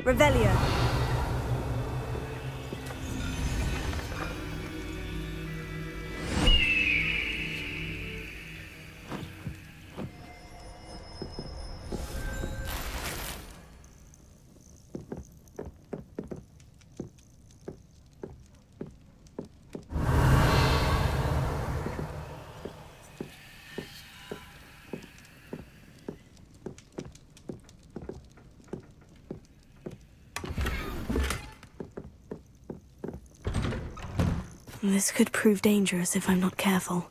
Revelio. This could prove dangerous if I'm not careful.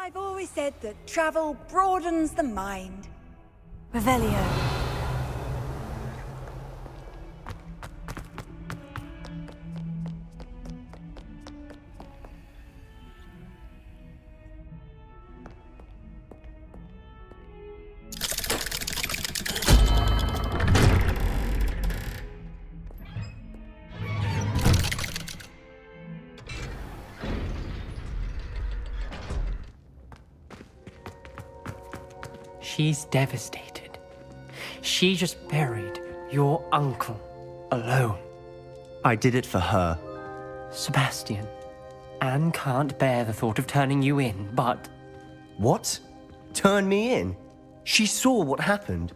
I've always said that travel broadens the mind. Revelio. She's devastated. She just buried your uncle alone. I did it for her. Sebastian, Anne can't bear the thought of turning you in, but... What? Turn me in? She saw what happened.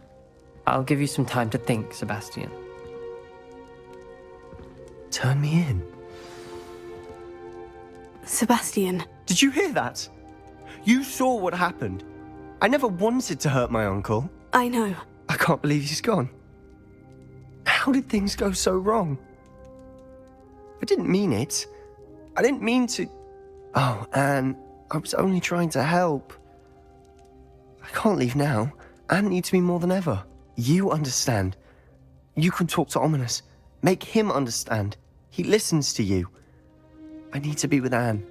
I'll give you some time to think, Sebastian. Turn me in? Sebastian. Did you hear that? You saw what happened. I never wanted to hurt my uncle. I know. I can't believe he's gone. How did things go so wrong? I didn't mean it. I didn't mean to... Oh, Anne, I was only trying to help. I can't leave now. Anne needs me more than ever. You understand. You can talk to Ominous. Make him understand. He listens to you. I need to be with Anne.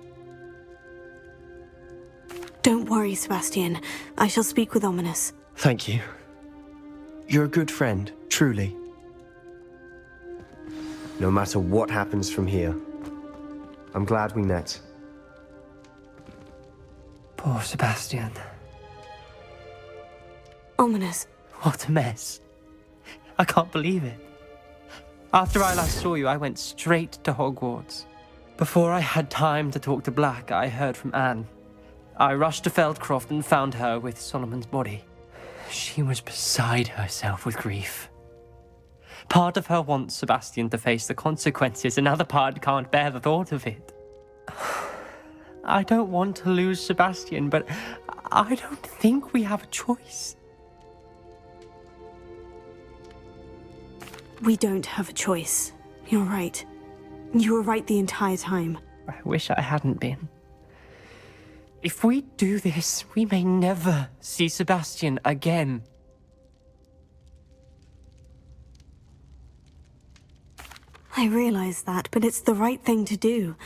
Don't worry, Sebastian. I shall speak with Ominous. Thank you. You're a good friend, truly. No matter what happens from here, I'm glad we met. Poor Sebastian. Ominous. What a mess. I can't believe it. After I last saw you, I went straight to Hogwarts. Before I had time to talk to Black, I heard from Anne. I rushed to Feldcroft and found her with Solomon's body. She was beside herself with grief. Part of her wants Sebastian to face the consequences, another part can't bear the thought of it. I don't want to lose Sebastian, but I don't think we have a choice. We don't have a choice. You're right. You were right the entire time. I wish I hadn't been. If we do this, we may never see Sebastian again. I realize that, but it's the right thing to do.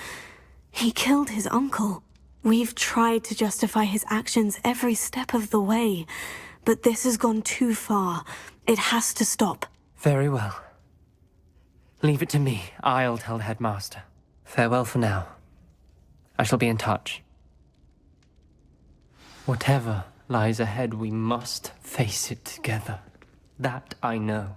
He killed his uncle. We've tried to justify his actions every step of the way, but this has gone too far. It has to stop. Very well. Leave it to me. I'll tell the headmaster. Farewell for now. I shall be in touch. Whatever lies ahead, we must face it together. That I know.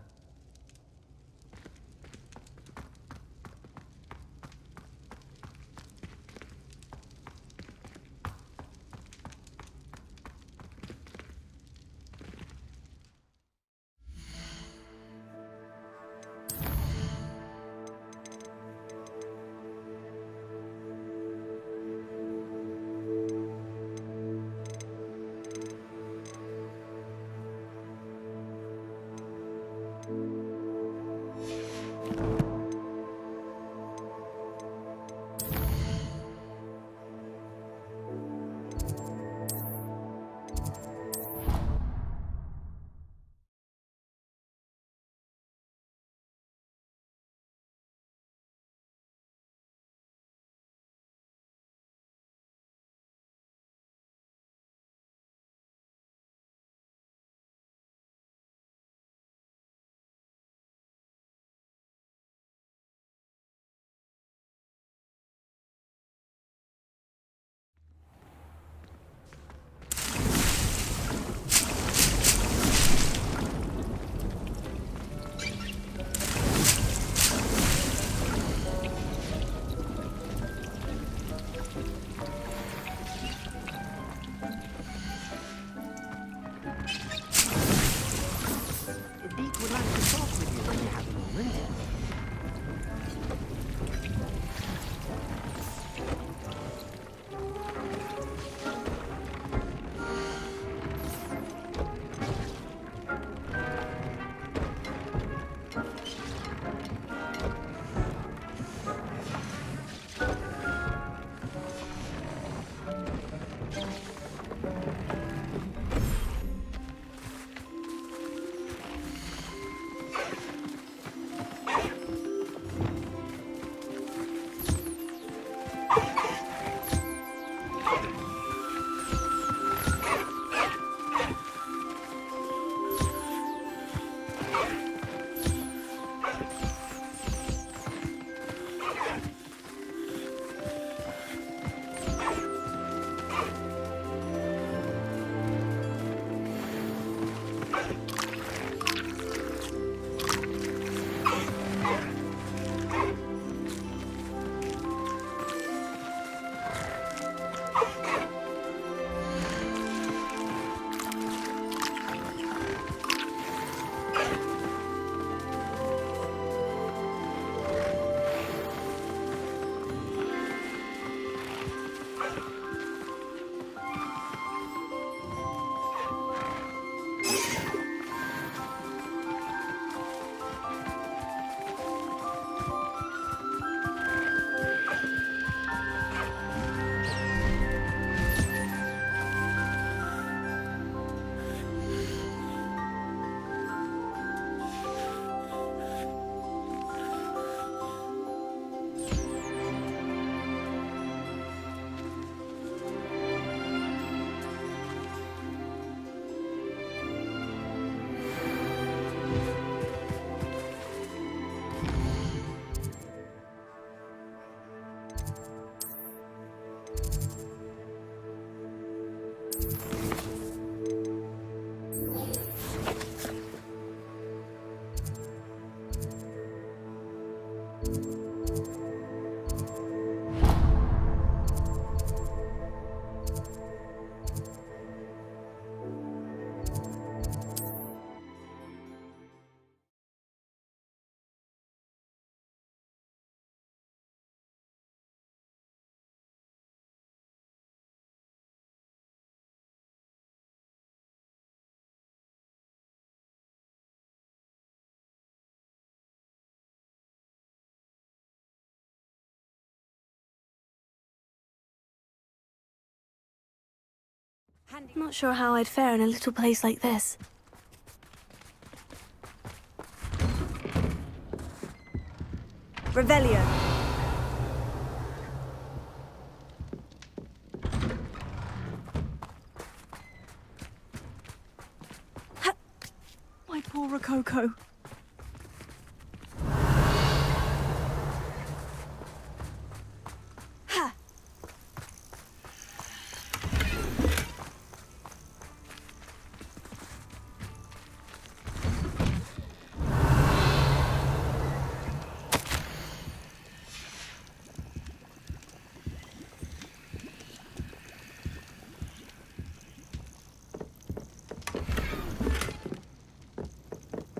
Not sure how I'd fare in a little place like this. Revelio. My poor Rococo.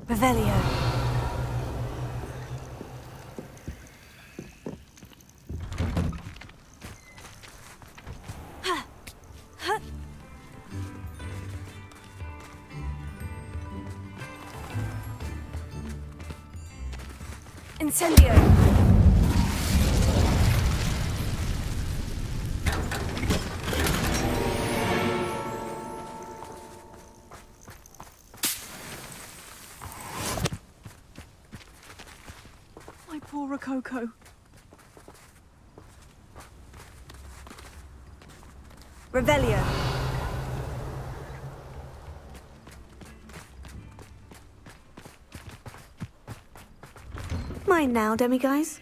Revelio. Incendio. My poor Rococo. Revelio. Mine now, demiguise.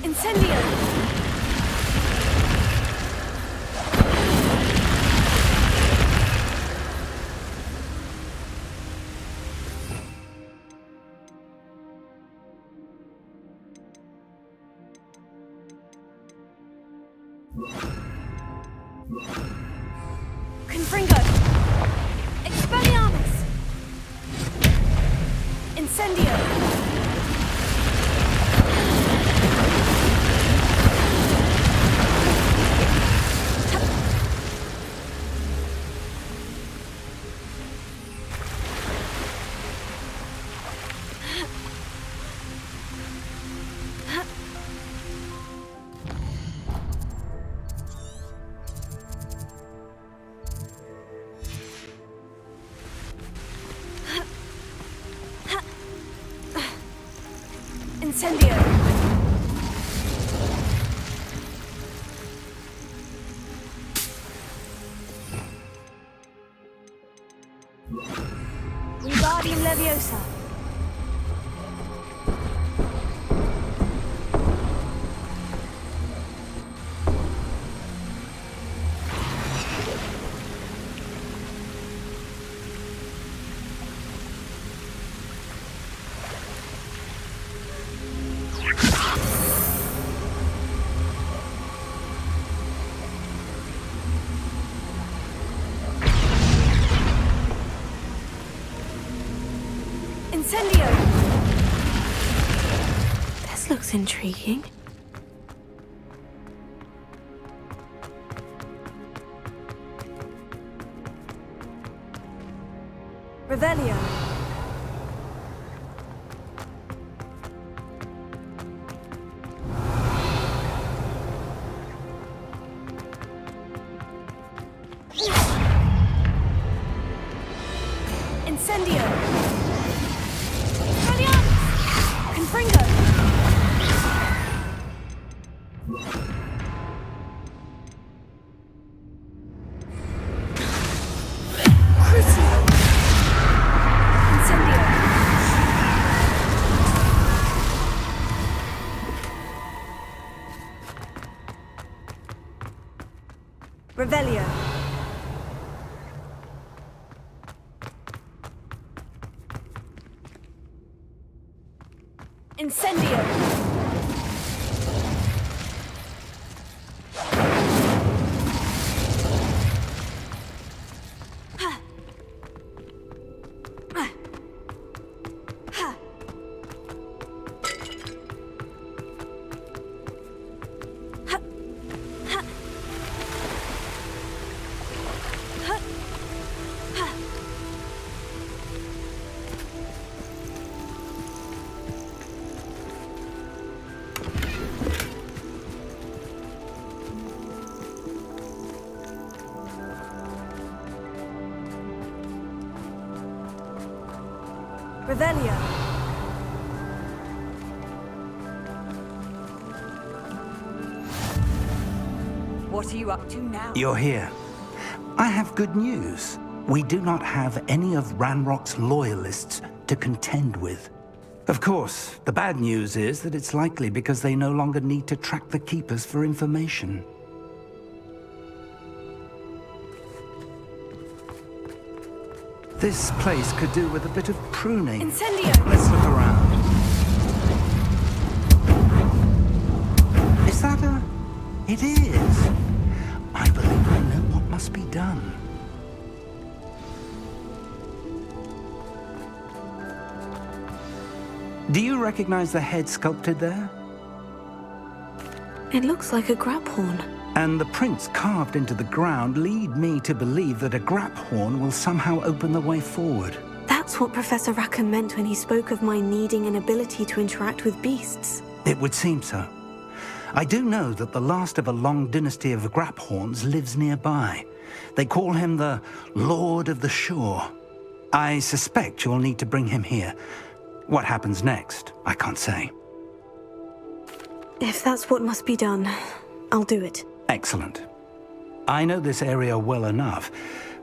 Incendio! Confringo! Expelliarmus! Incendio! Incendio! Wingardium Leviosa! Incendio! This looks intriguing. Revelio. Incendio. Brilliant! Confringo. Crucio. Incendio. Revelio. Incendio. Ha. Ha. Ha. Ha. Ha. Ha. Ha. Revelio. What are you up to now? You're here. I have good news. We do not have any of Ranrock's loyalists to contend with. Of course, the bad news is that it's likely because they no longer need to track the Keepers for information. This place could do with a bit of pruning. Incendio. Let's look around. Is that a... It is. I believe I know what must be done. Do you recognize the head sculpted there? It looks like a grab horn. And the prints carved into the ground lead me to believe that a grap horn will somehow open the way forward. That's what Professor Rackham meant when he spoke of my needing an ability to interact with beasts. It would seem so. I do know that the last of a long dynasty of Graphorns lives nearby. They call him the Lord of the Shore. I suspect you'll need to bring him here. What happens next, I can't say. If that's what must be done, I'll do it. Excellent. I know this area well enough.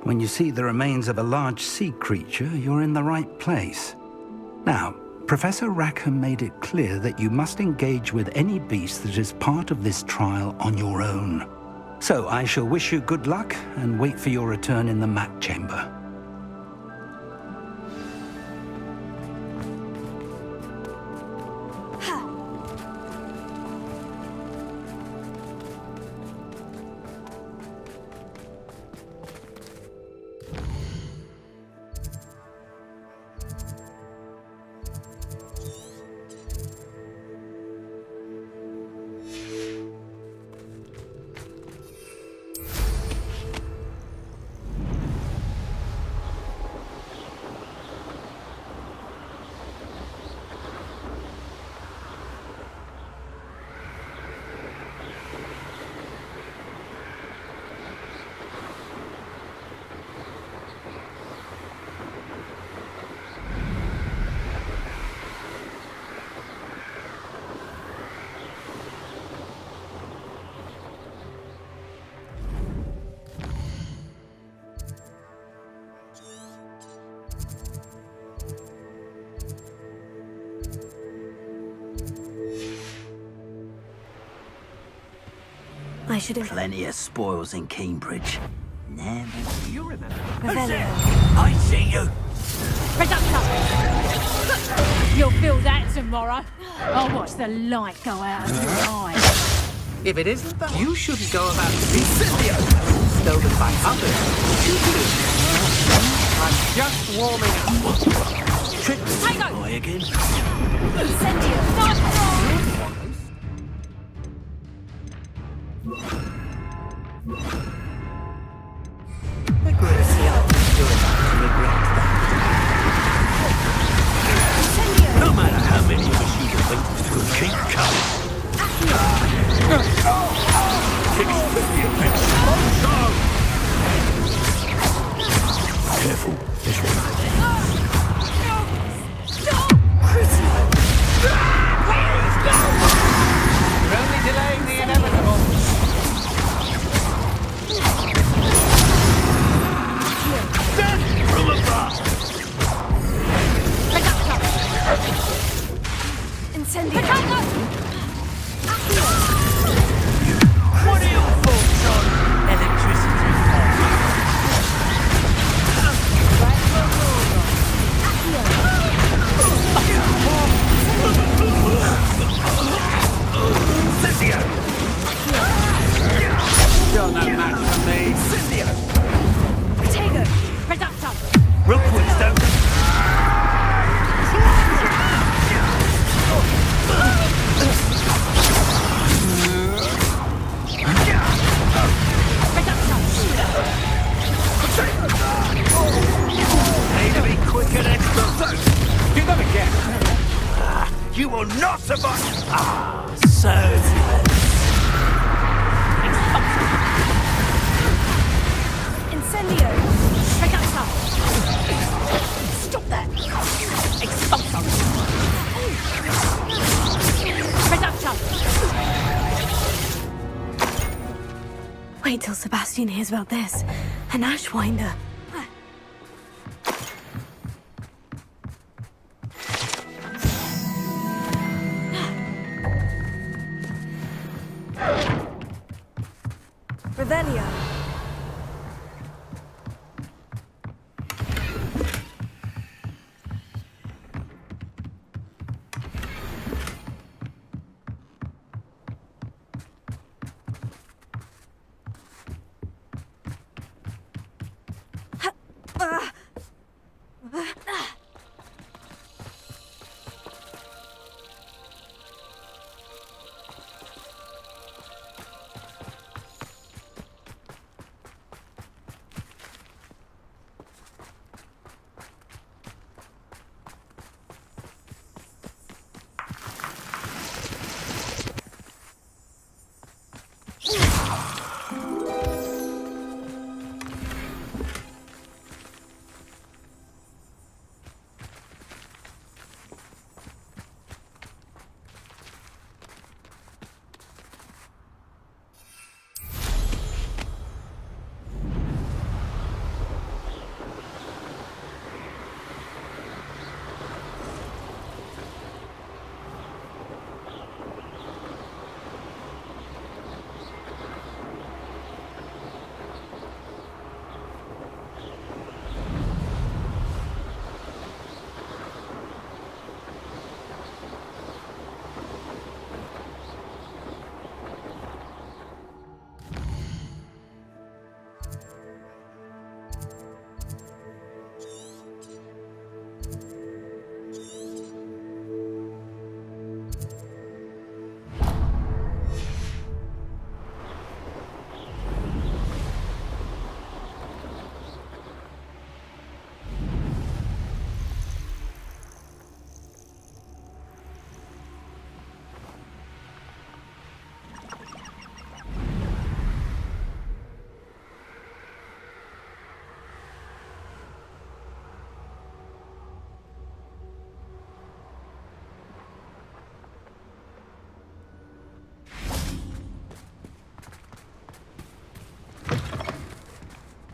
When you see the remains of a large sea creature, you're in the right place. Now, Professor Rackham made it clear that you must engage with any beast that is part of this trial on your own. So I shall wish you good luck and wait for your return in the map chamber. I should have... Plenty of spoils in Cambridge. Never. You remember? Revelio. I see you. Reductor! You'll feel that tomorrow. I'll watch the light go out of your eyes. If it isn't that, you shouldn't go about Incendio, stolen by others. I'm just warming up. Trick Tango! boy again. Incendio. Nice roll! Aggressive. You're about to regret that. Wait till Sebastian hears about this. An Ashwinder. Revelio.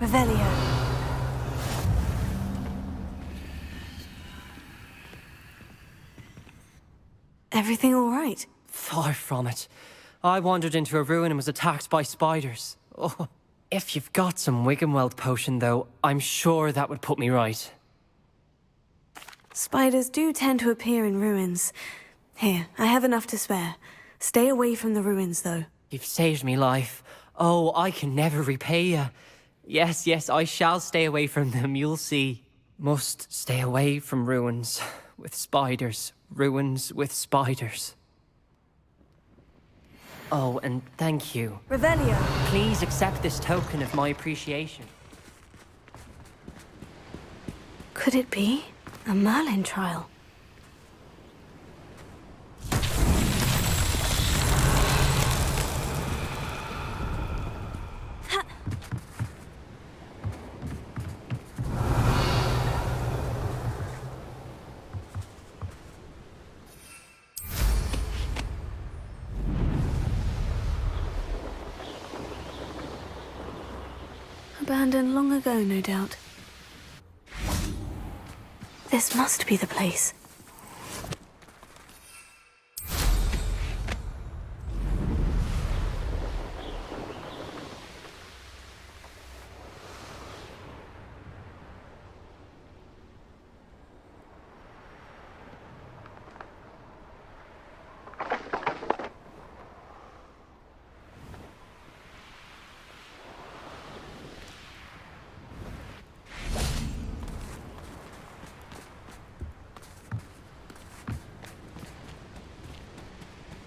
Revelio. Everything all right? Far from it. I wandered into a ruin and was attacked by spiders. Oh, if you've got some Wiggenweld potion, though, I'm sure that would put me right. Spiders do tend to appear in ruins. Here, I have enough to spare. Stay away from the ruins, though. You've saved me life. Oh, I can never repay you. Yes, yes, I shall stay away from them, you'll see. Must stay away from ruins with spiders. Ruins with spiders. Oh, and thank you. Revelio. Please accept this token of my appreciation. Could it be a Merlin trial? Abandoned long ago, no doubt. This must be the place.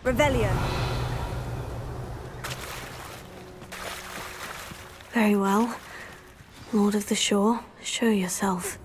Revelio. Very well. Lord of the Shore, show yourself.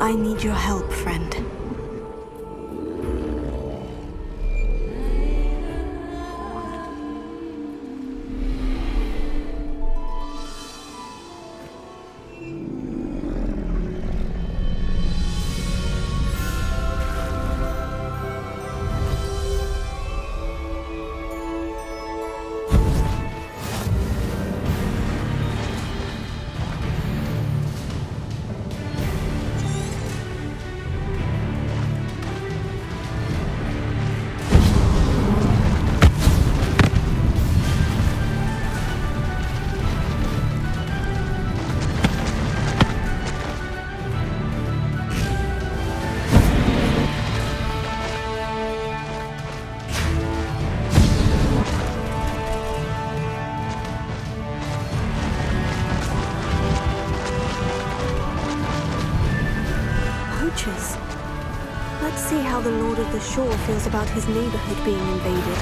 I need your help, friend. Poachers. Let's see how the Lord of the Shore feels about his neighborhood being invaded.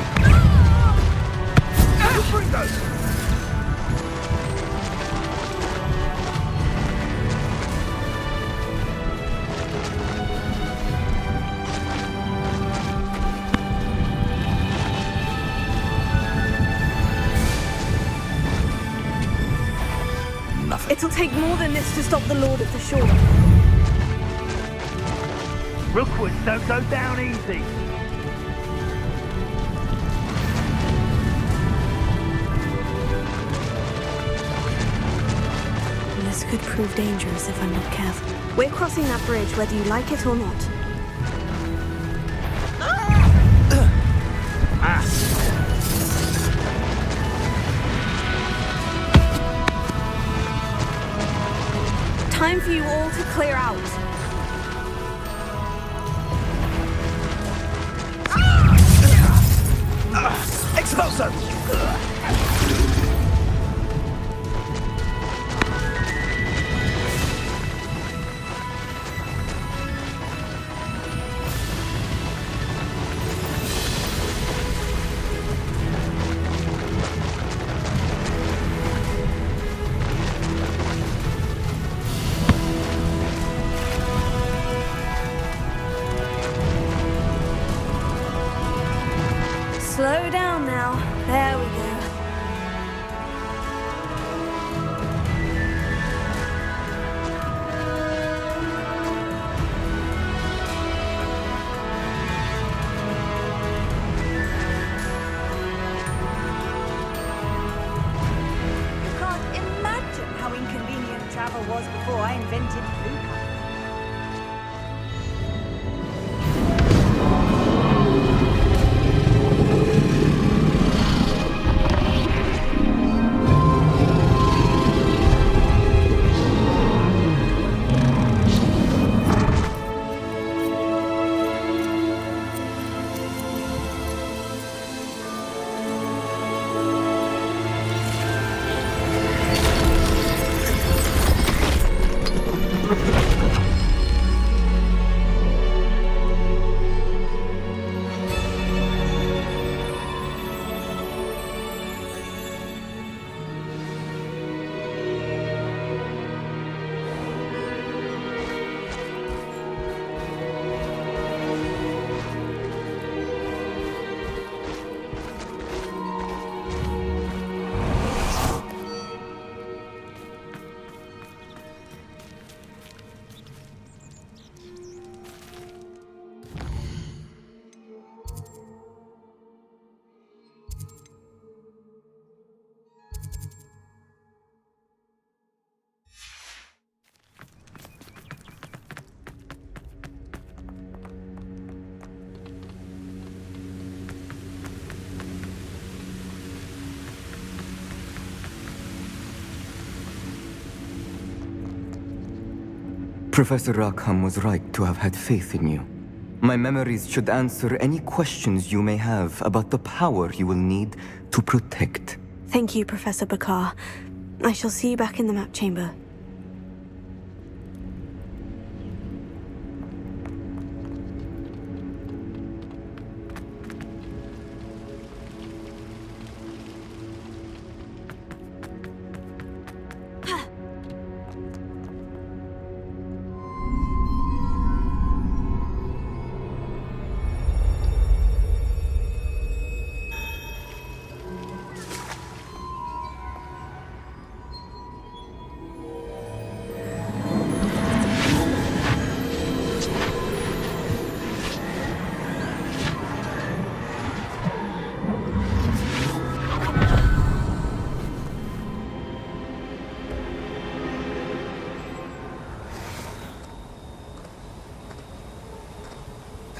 It'll take more than this to stop the Lord of the Shore. Rookwoods don't go down easy. This could prove dangerous if I'm not careful. We're crossing that bridge whether you like it or not. Time for you all to clear out. Expulso! Slow down now. There we go. You can't imagine how inconvenient travel was before I invented blue color. Professor Rackham was right to have had faith in you. My memories should answer any questions you may have about the power you will need to protect. Thank you, Professor Bakar. I shall see you back in the map chamber.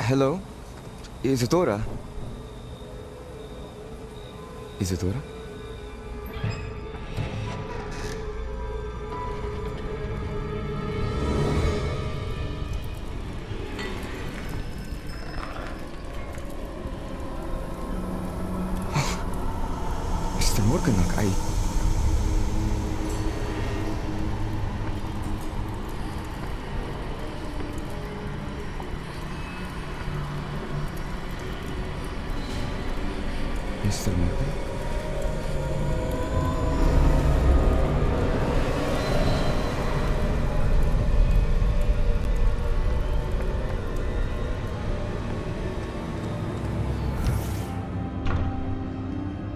Hello? Isadora? Isadora? Mr. Morganach, Mr. Morgan?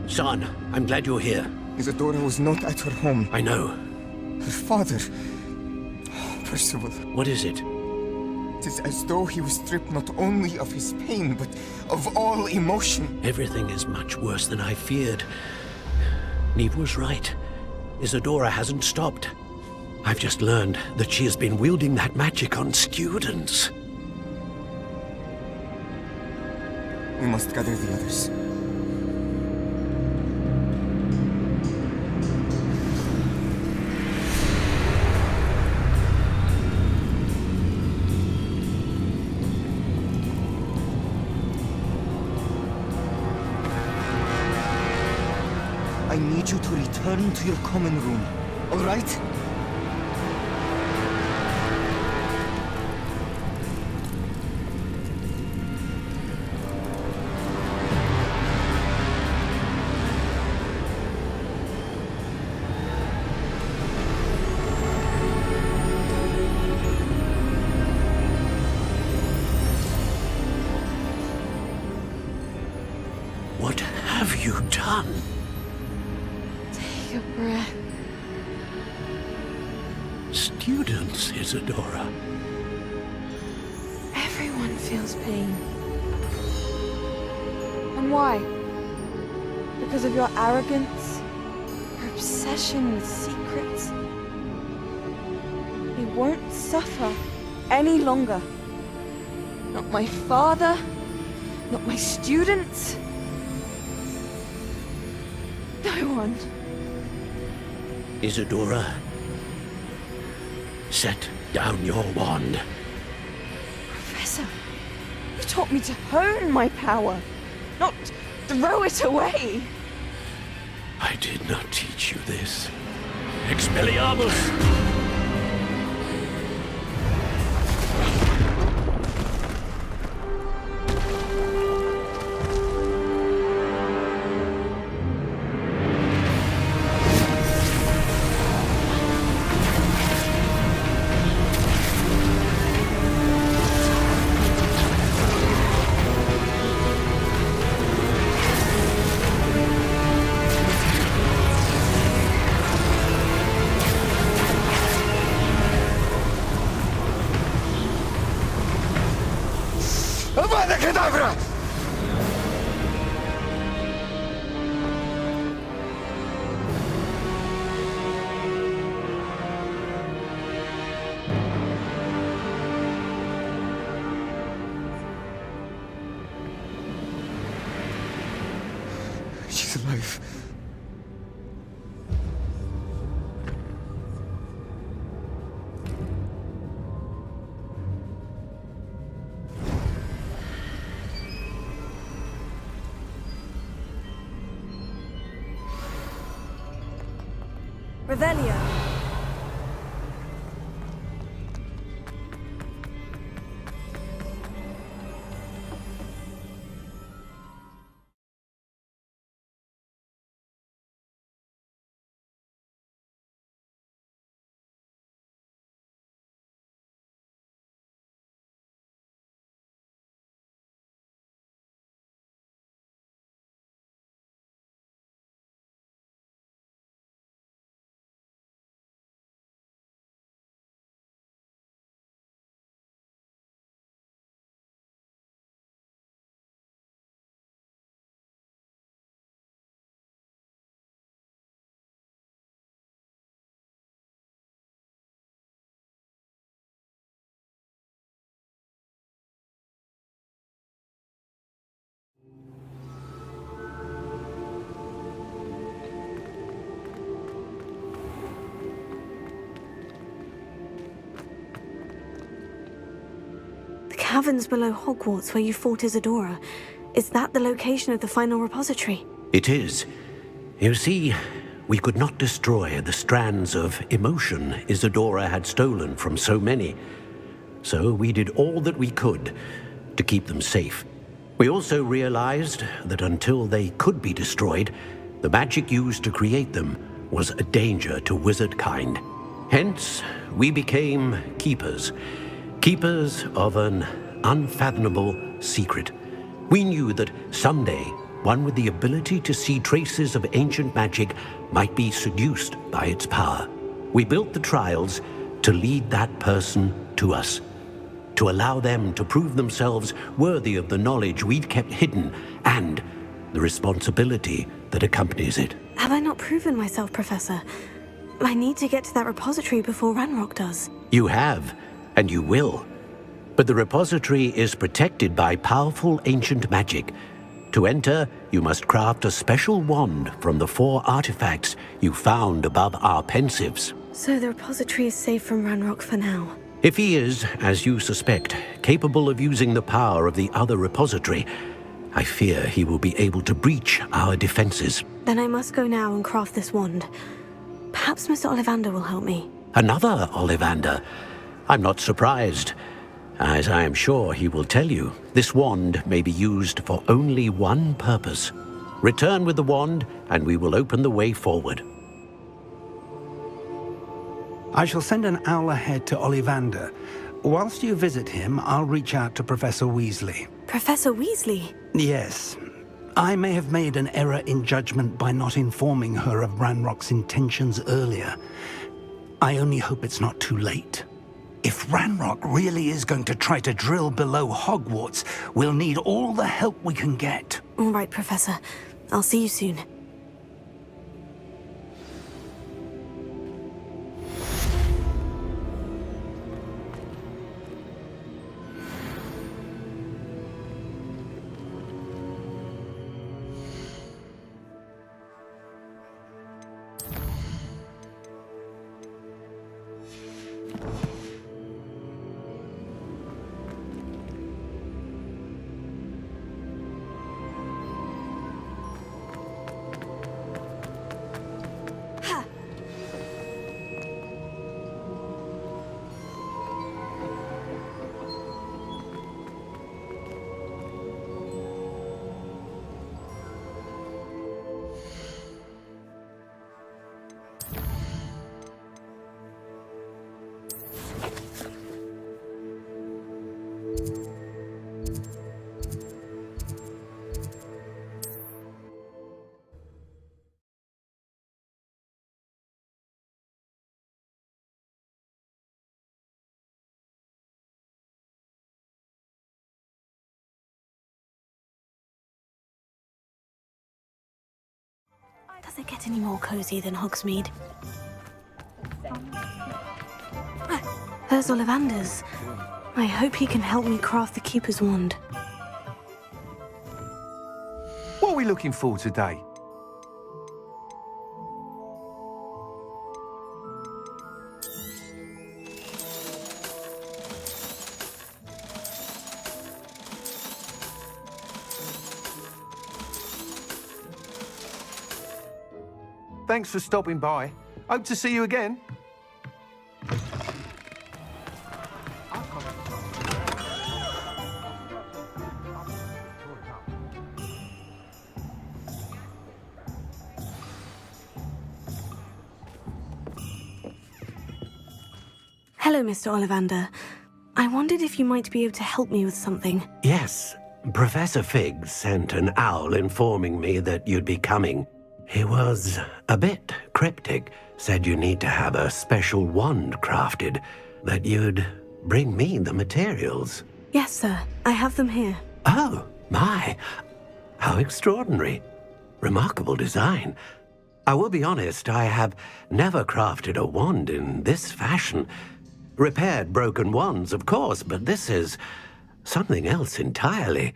Son, I'm glad you're here. Isadora was not at her home. I know. Her father... Percival. What is it? It is as though he was stripped not only of his pain, but of all emotion. Everything is much worse than I feared. Neve was right. Isadora hasn't stopped. I've just learned that she has been wielding that magic on students. We must gather the others. I need you to return to your common room, all right? What have you done? Take a breath. Students, Isadora. Everyone feels pain. And why? Because of your arrogance? Your obsession with secrets? They won't suffer any longer. Not my father, not my students. No one. Isadora, set down your wand. Professor, you taught me to hone my power, not throw it away. I did not teach you this. Expelliarmus! Avada Kedavra! She's alive. Revelio. caverns below Hogwarts where you fought Isadora. Is that the location of the final repository? It is. You see, we could not destroy the strands of emotion Isadora had stolen from so many. So we did all that we could to keep them safe. We also realized that until they could be destroyed, the magic used to create them was a danger to wizard kind. Hence, we became keepers. Keepers of an unfathomable secret. We knew that someday, one with the ability to see traces of ancient magic might be seduced by its power. We built the trials to lead that person to us, to allow them to prove themselves worthy of the knowledge we'd kept hidden and the responsibility that accompanies it. Have I not proven myself, Professor? I need to get to that repository before Ranrock does. You have, and you will. But the repository is protected by powerful ancient magic. To enter, you must craft a special wand from the 4 artifacts you found above our pensives. So the repository is safe from Ranrock for now. If he is, as you suspect, capable of using the power of the other repository, I fear he will be able to breach our defenses. Then I must go now and craft this wand. Perhaps Mr. Ollivander will help me. Another Ollivander? I'm not surprised. As I am sure he will tell you, this wand may be used for only one purpose. Return with the wand, and we will open the way forward. I shall send an owl ahead to Ollivander. Whilst you visit him, I'll reach out to Professor Weasley. Professor Weasley? Yes. I may have made an error in judgment by not informing her of Ranrock's intentions earlier. I only hope it's not too late. If Ranrock really is going to try to drill below Hogwarts, we'll need all the help we can get. All right, Professor. I'll see you soon. Does it get any more cozy than Hogsmeade? There's Ollivander's. I hope he can help me craft the Keeper's Wand. What are we looking for today? Thanks for stopping by. Hope to see you again. Hello, Mr. Ollivander. I wondered if you might be able to help me with something. Yes, Professor Fig sent an owl informing me that you'd be coming. He was a bit cryptic, said you need to have a special wand crafted, that you'd bring me the materials. Yes, sir. I have them here. Oh, my. How extraordinary. Remarkable design. I will be honest, I have never crafted a wand in this fashion. Repaired broken wands, of course, but this is something else entirely.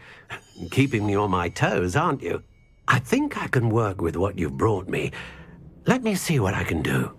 Keeping me on my toes, aren't you? I think I can work with what you've brought me. Let me see what I can do.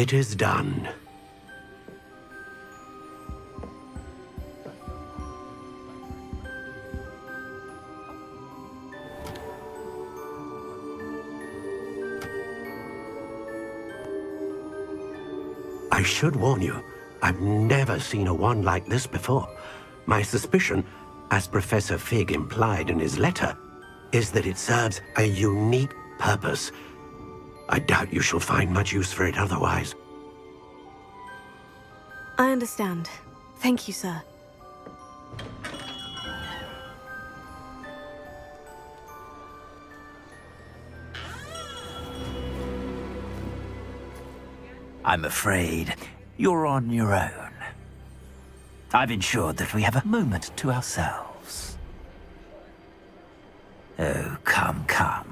It is done. I should warn you, I've never seen a wand like this before. My suspicion, as Professor Fig implied in his letter, is that it serves a unique purpose. I doubt you shall find much use for it otherwise. I understand. Thank you, sir. I'm afraid you're on your own. I've ensured that we have a moment to ourselves. Oh, come, come.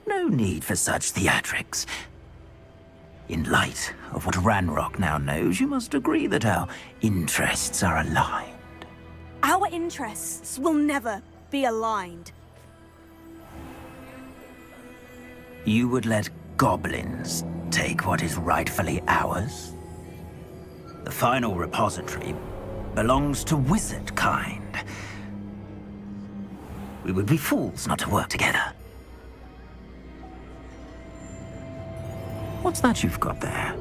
No need for such theatrics. In light of what Ranrock now knows, you must agree that our interests are aligned. Our interests will never be aligned. You would let goblins take what is rightfully ours? The final repository belongs to wizard kind. We would be fools not to work together. What's that you've got there?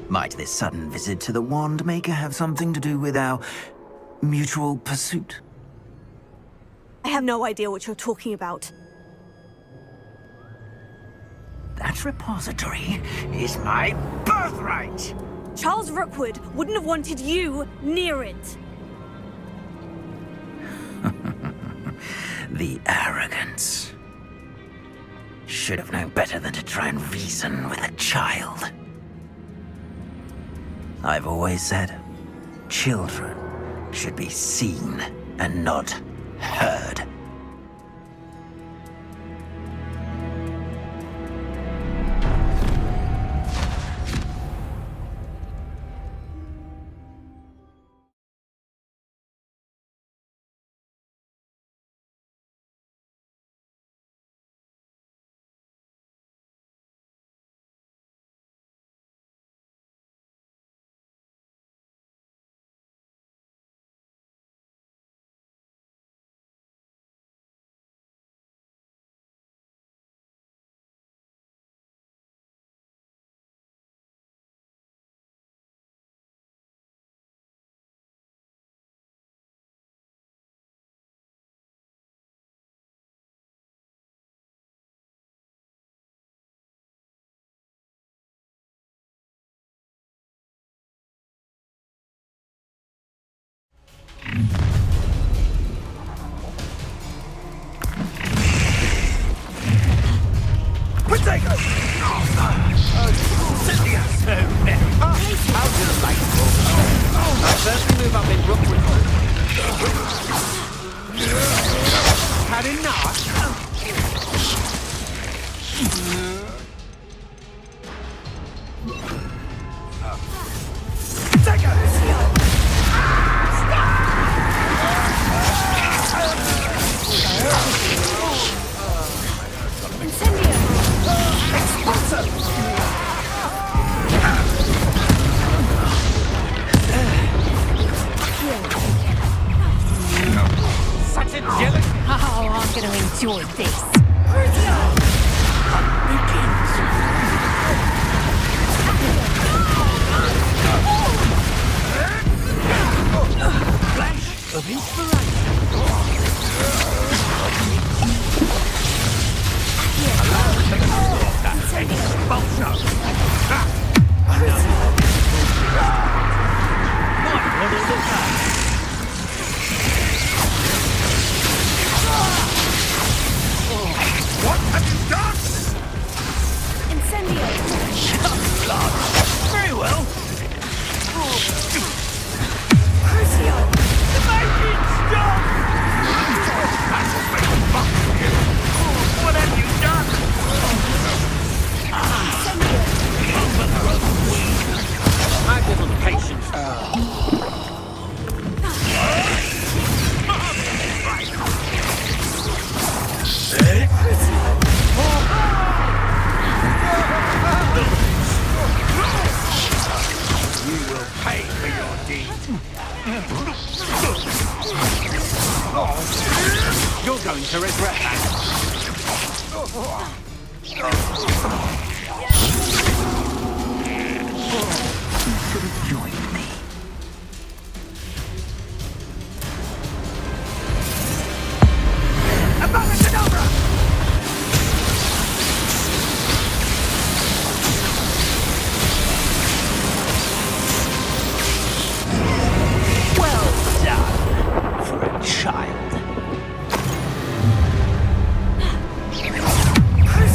Might this sudden visit to the Wand Maker have something to do with our mutual pursuit? I have no idea what you're talking about. That repository is my birthright! Charles Rookwood wouldn't have wanted you near it. The arrogance. Should have known better than to try and reason with a child. I've always said, children should be seen and not heard. Had enough? Such a jealous. Oh, I'm going to enjoy this. Flash of inspiration. going to regret that. Could have joined me. Well done for a child.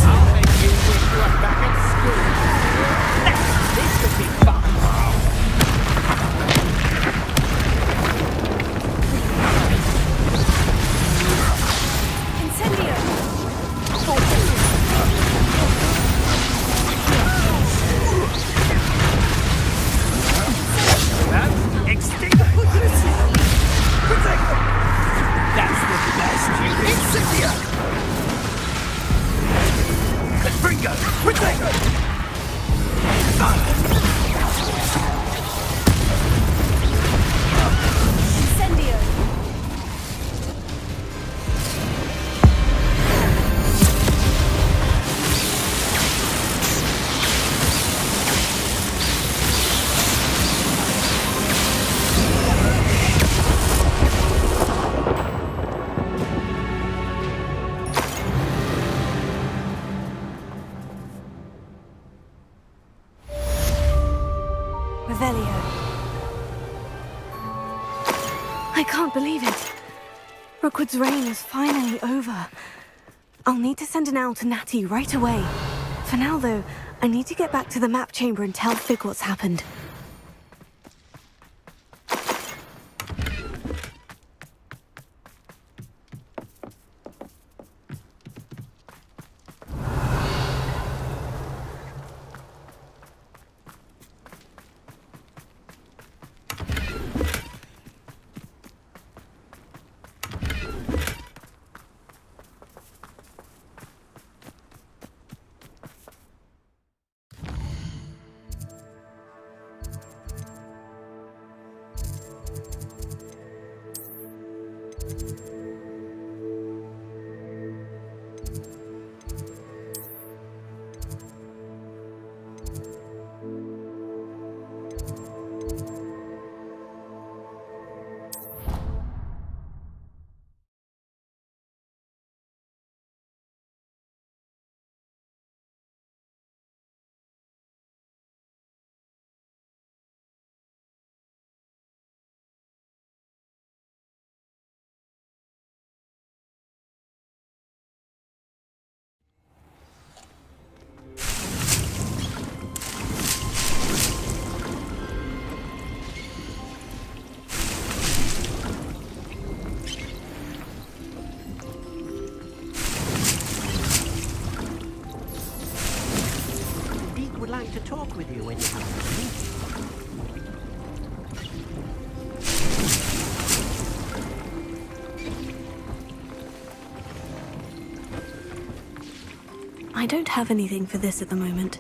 I'll make you wish you were back at school. This could be fun. That's the best you can. Incendia! Confringo! Protego! Revelio. I can't believe it. Rookwood's reign is finally over. I'll need to send an owl to Natty right away. For now, though, I need to get back to the map chamber and tell Fig what's happened. To talk with you when you come to me. I don't have anything for this at the moment.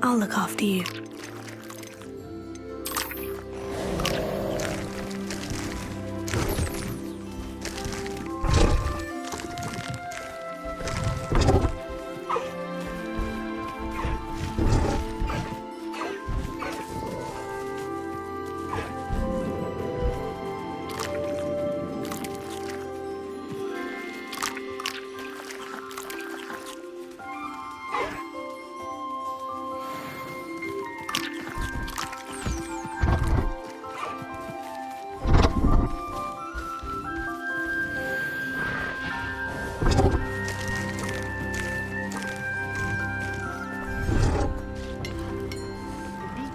I'll look after you.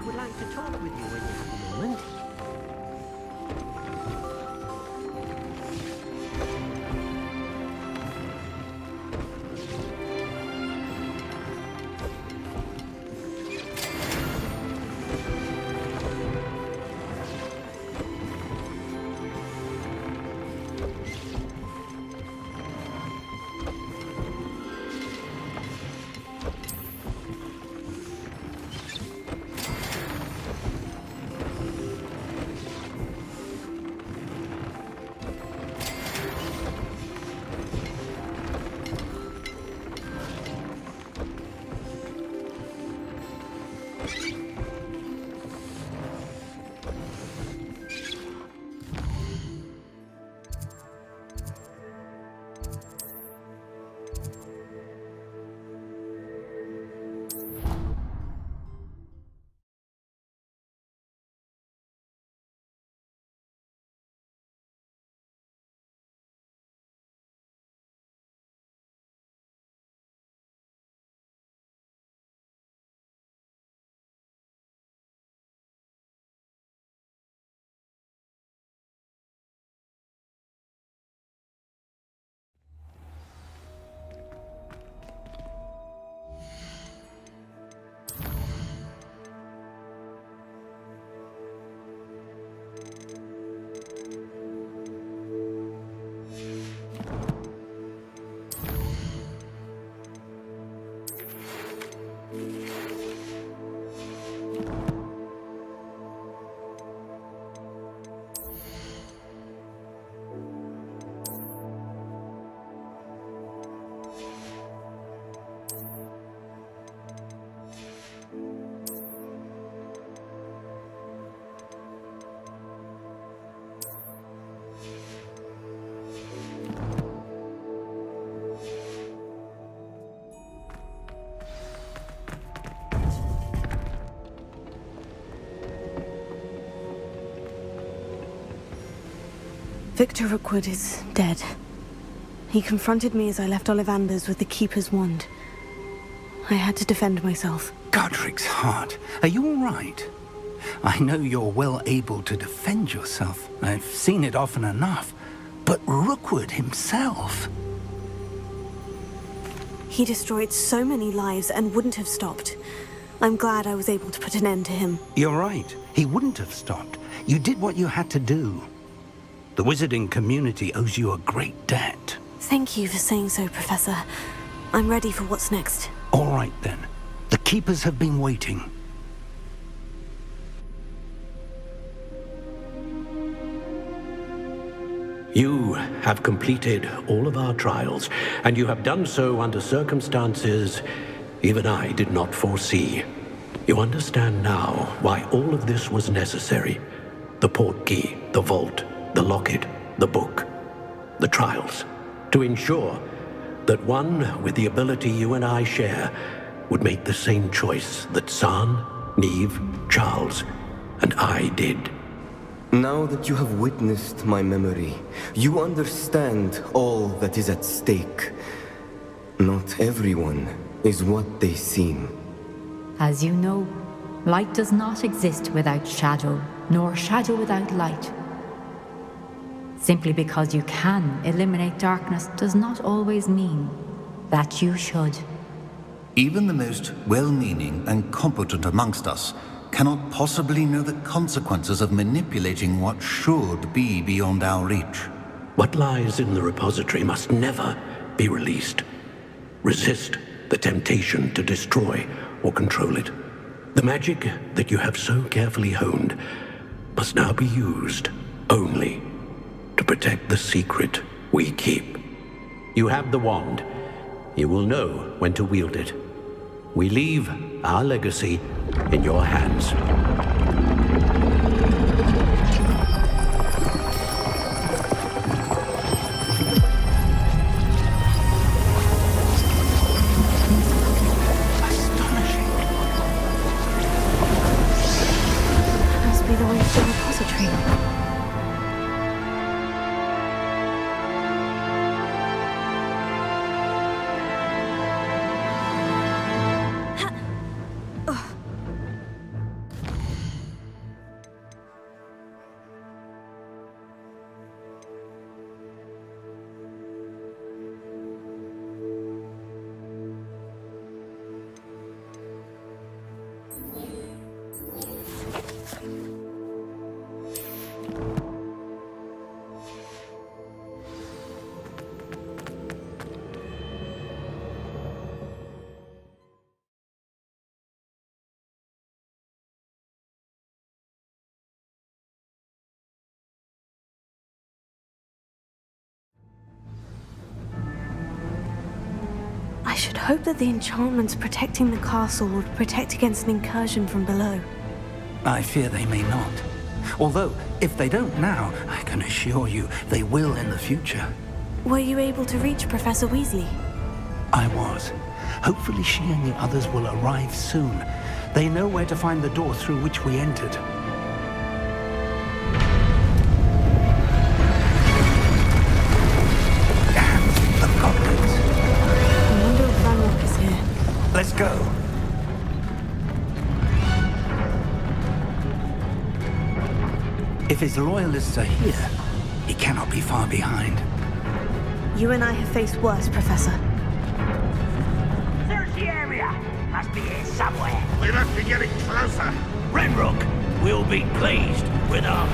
Would like to talk with you when you have a moment. Victor Rookwood is dead. He confronted me as I left Ollivander's with the Keeper's wand. I had to defend myself. Godric's heart. Are you all right? I know you're well able to defend yourself. I've seen it often enough. But Rookwood himself... He destroyed so many lives and wouldn't have stopped. I'm glad I was able to put an end to him. You're right. He wouldn't have stopped. You did what you had to do. The wizarding community owes you a great debt. Thank you for saying so, Professor. I'm ready for what's next. All right, then. The Keepers have been waiting. You have completed all of our trials, and you have done so under circumstances even I did not foresee. You understand now why all of this was necessary. The portkey, the vault, the locket, the book, the trials, to ensure that one with the ability you and I share would make the same choice that San, Neve, Charles, and I did. Now that you have witnessed my memory, you understand all that is at stake. Not everyone is what they seem. As you know, light does not exist without shadow, nor shadow without light. Simply because you can eliminate darkness does not always mean that you should. Even the most well-meaning and competent amongst us cannot possibly know the consequences of manipulating what should be beyond our reach. What lies in the repository must never be released. Resist the temptation to destroy or control it. The magic that you have so carefully honed must now be used only to protect the secret we keep. You have the wand. You will know when to wield it. We leave our legacy in your hands. Must be the way to the repository. I should hope that the enchantments protecting the castle would protect against an incursion from below. I fear they may not. Although, if they don't now, I can assure you they will in the future. Were you able to reach Professor Weasley? I was. Hopefully she and the others will arrive soon. They know where to find the door through which we entered. And the goblins. I wonder if Ranrock is here. Let's go. If his loyalists are here, he cannot be far behind. You and I have faced worse, Professor. There's the area. Must be here somewhere. We must be getting closer. Renrook will be pleased with our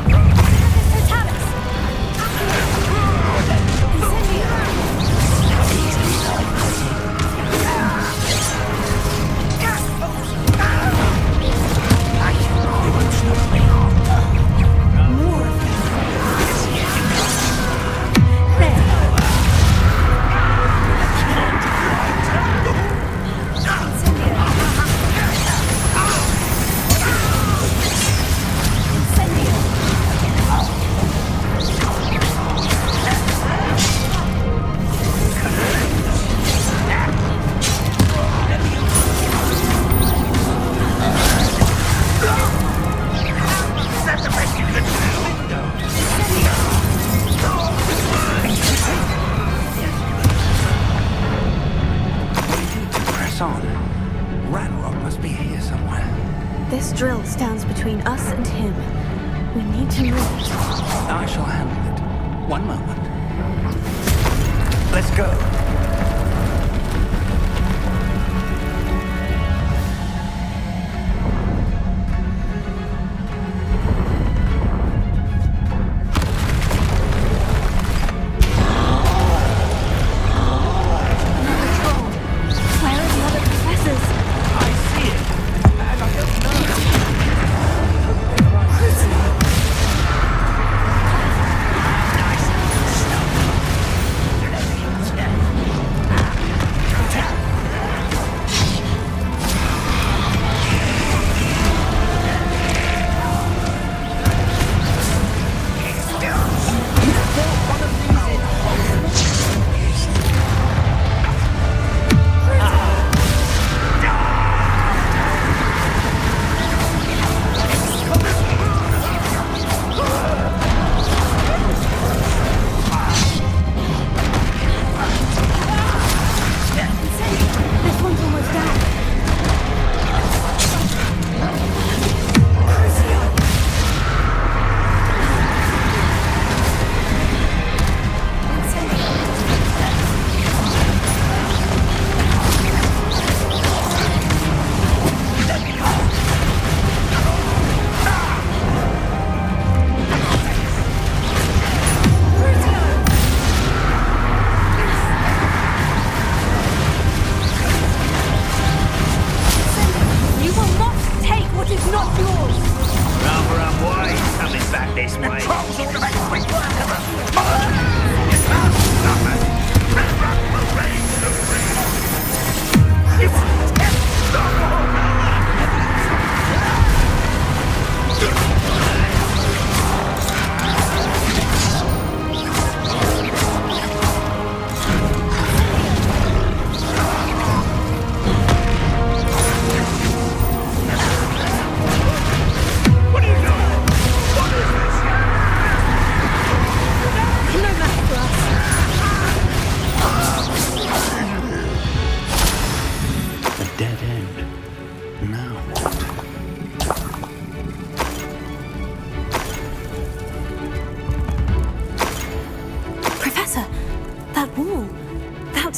on. Ranrock must be here somewhere. This drill stands between us and him. We need to move. I shall handle it. One moment. Let's go.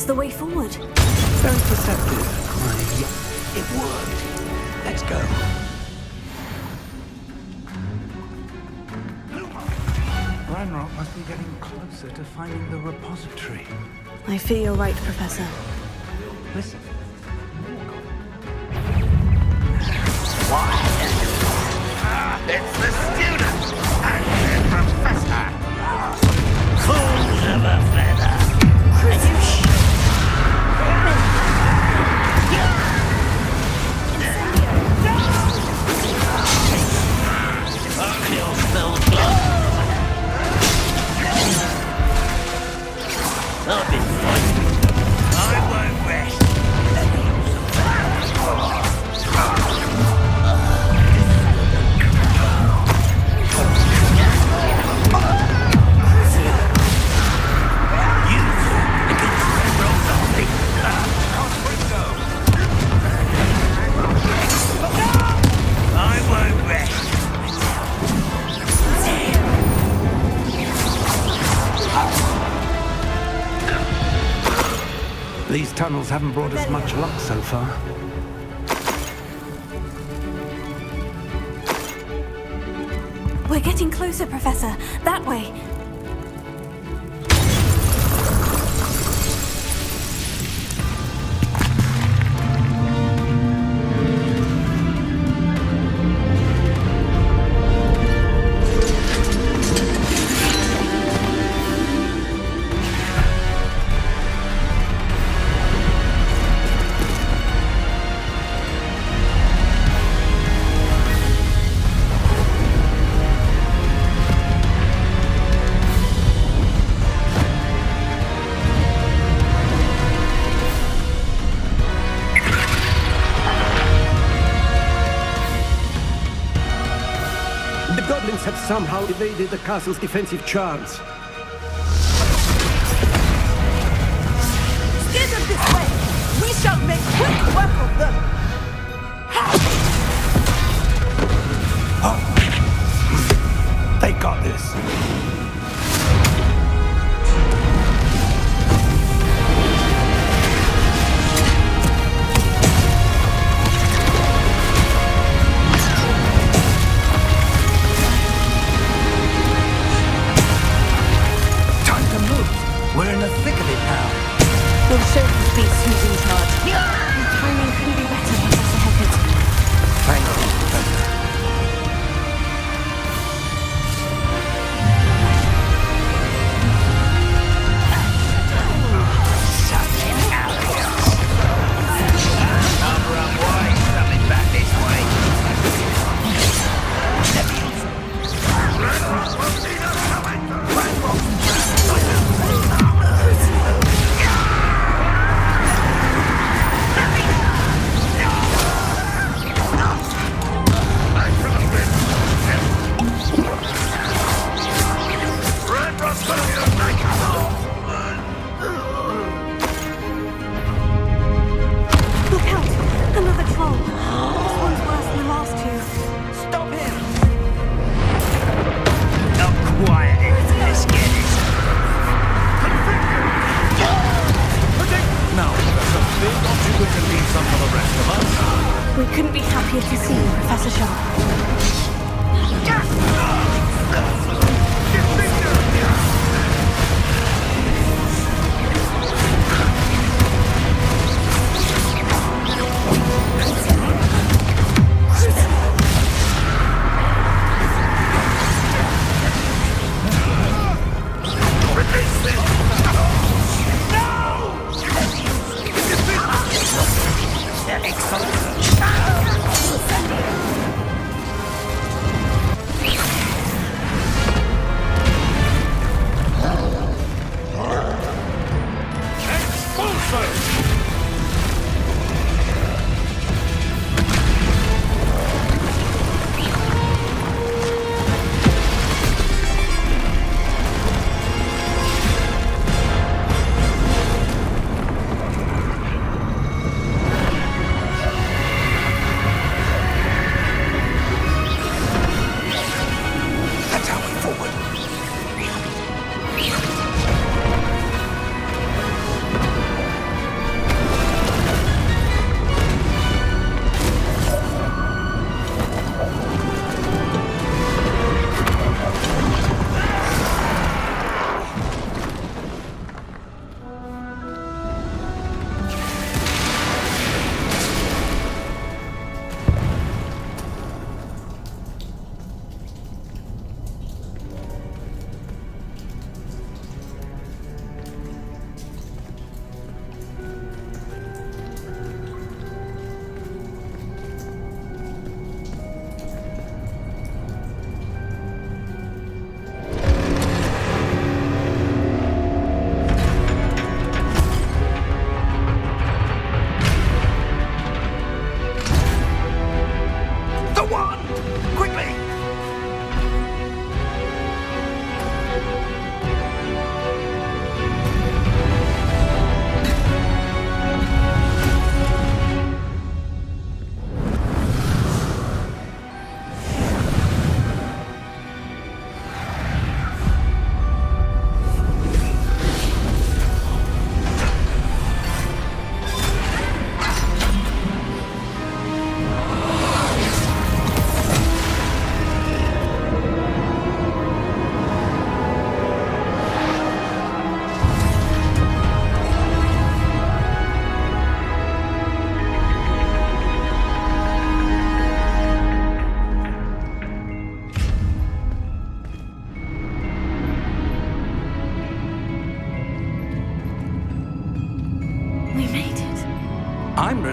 the way forward. Very perceptive. It worked. Let's go. Ranrock must be getting closer to finding the repository. I fear you're right, Professor. Listen. It's the student and the professor. Fools of a feather. You'll spill blood. I've been fighting. I won't rest. These tunnels haven't brought us much luck so far. We're getting closer, Professor. That way. Have somehow evaded the castle's defensive charms. Steer them this way! We shall make quick work of them! They got this. We're in the thick of it now. We'll show these beasts who's in charge. Your timing couldn't be better, Professor Hecat. Thank you, Professor.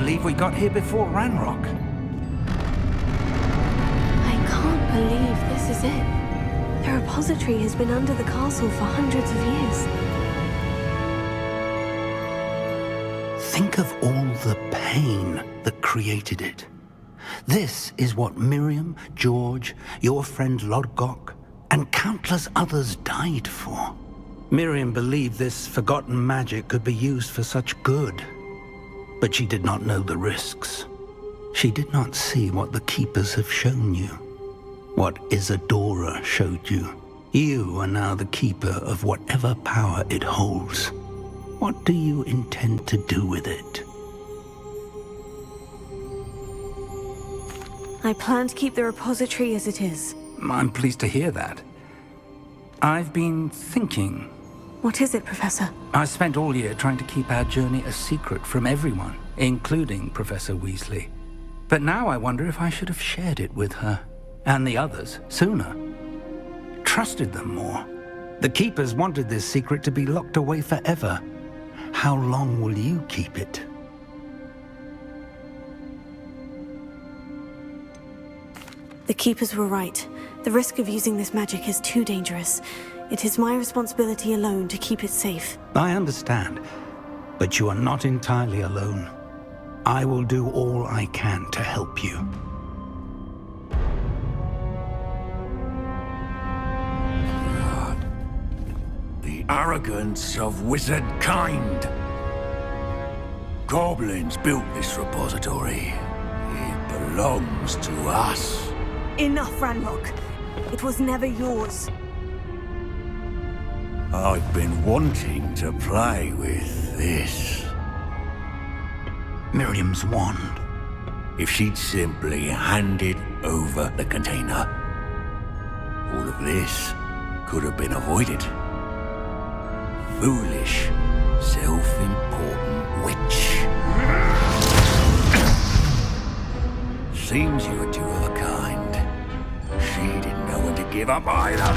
believe we got here before Ranrock. I can't believe this is it. The repository has been under the castle for hundreds of years. Think of all the pain that created it. This is what Miriam, George, your friend Lodgok, and countless others died for. Miriam believed this forgotten magic could be used for such good, but she did not know the risks. She did not see what the Keepers have shown you, what Isadora showed you. You are now the Keeper of whatever power it holds. What do you intend to do with it? I plan to keep the repository as it is. I'm pleased to hear that. I've been thinking. What is it, Professor? I spent all year trying to keep our journey a secret from everyone, including Professor Weasley. But now I wonder if I should have shared it with her, and the others, sooner. Trusted them more. The Keepers wanted this secret to be locked away forever. How long will you keep it? The Keepers were right. The risk of using this magic is too dangerous. It is my responsibility alone to keep it safe. I understand, but you are not entirely alone. I will do all I can to help you. The arrogance of wizard kind. Goblins built this repository. It belongs to us. Enough, Ranrock. It was never yours. I've been wanting to play with this. Miriam's wand. If she'd simply handed over the container, all of this could have been avoided. Foolish, self-important witch. Seems you were two of a kind. She didn't know when to give up either.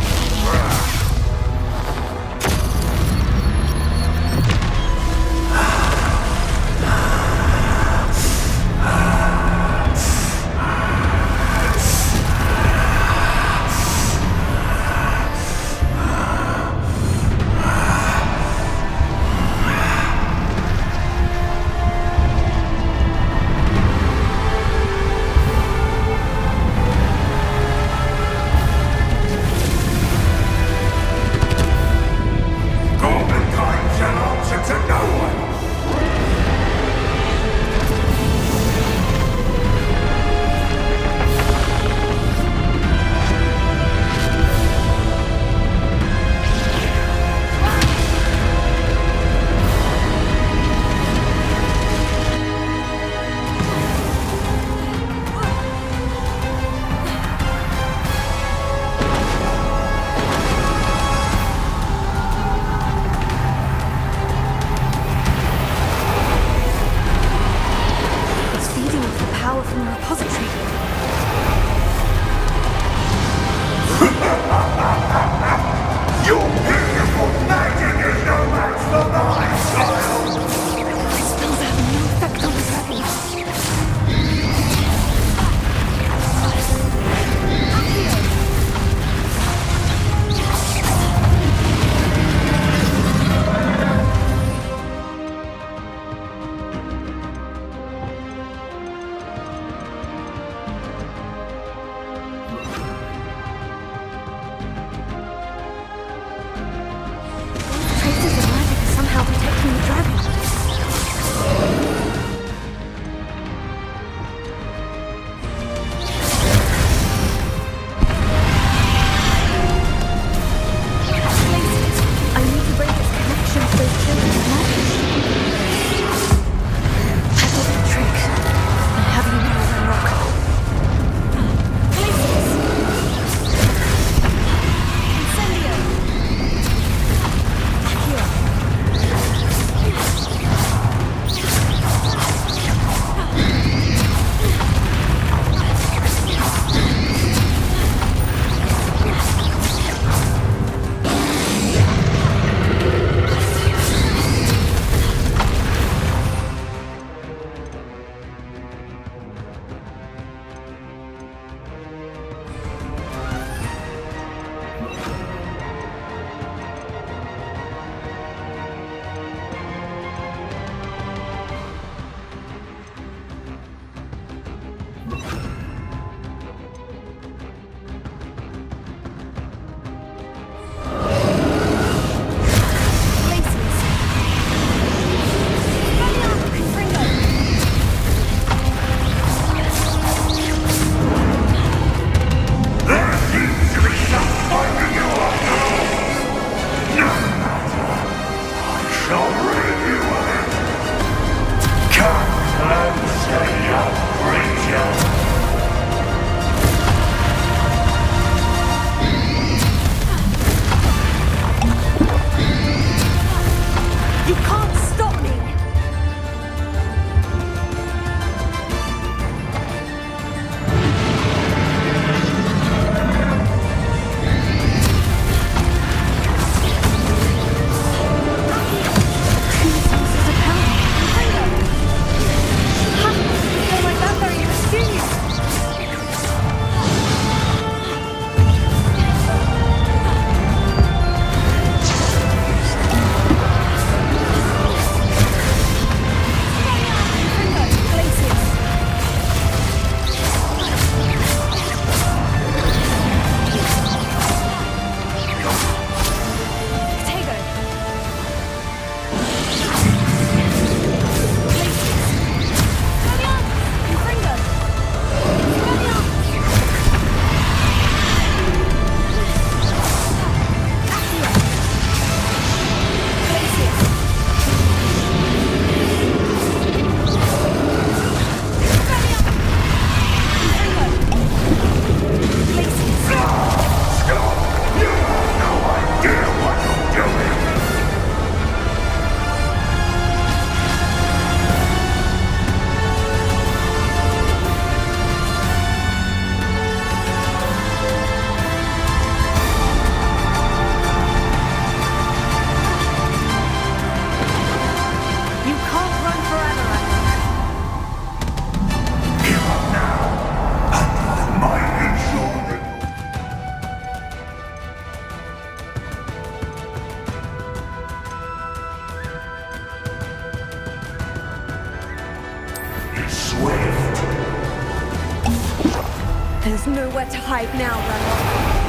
There's nowhere to hide now, Ranrock.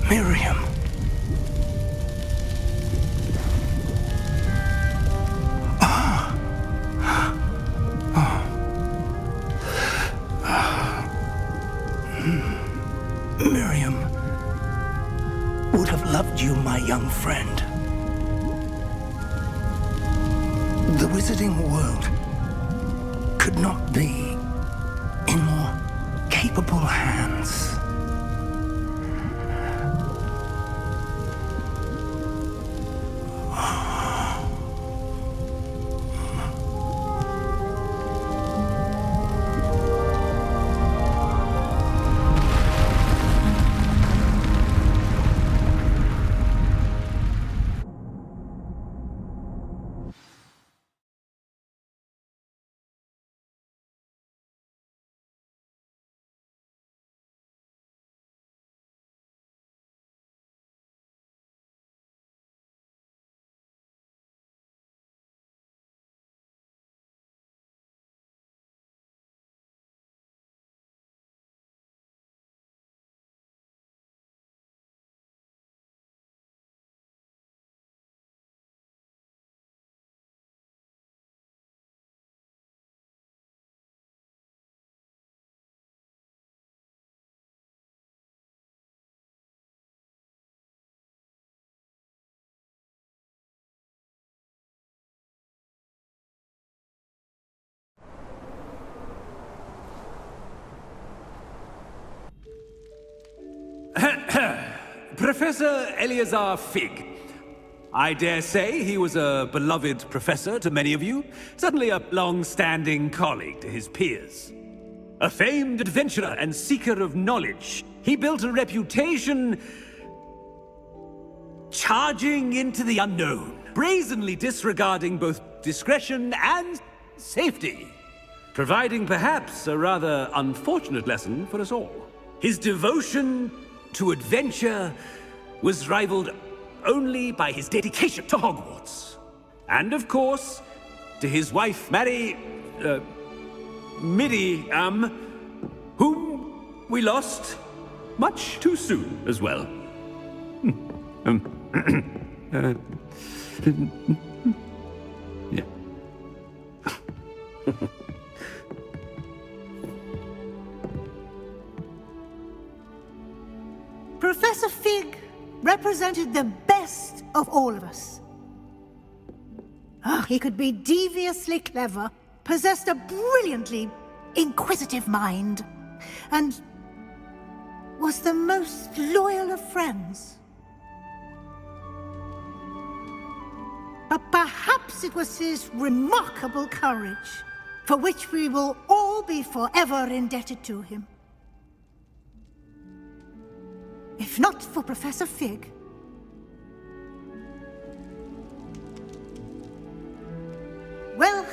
Miriam. Miriam would have loved you, my young friend. The wizarding world could not be in more capable hands. Professor Eleazar Fig. I dare say he was a beloved professor to many of you, certainly a long-standing colleague to his peers. A famed adventurer and seeker of knowledge, he built a reputation charging into the unknown, brazenly disregarding both discretion and safety, providing perhaps a rather unfortunate lesson for us all. His devotion to adventure was rivaled only by his dedication to Hogwarts. And of course, to his wife, Midi, whom we lost much too soon as well. Yeah. Professor Fig represented the best of all of us. He could be deviously clever, possessed a brilliantly inquisitive mind, and was the most loyal of friends. But perhaps it was his remarkable courage, for which we will all be forever indebted to him. If not for Professor Fig, well,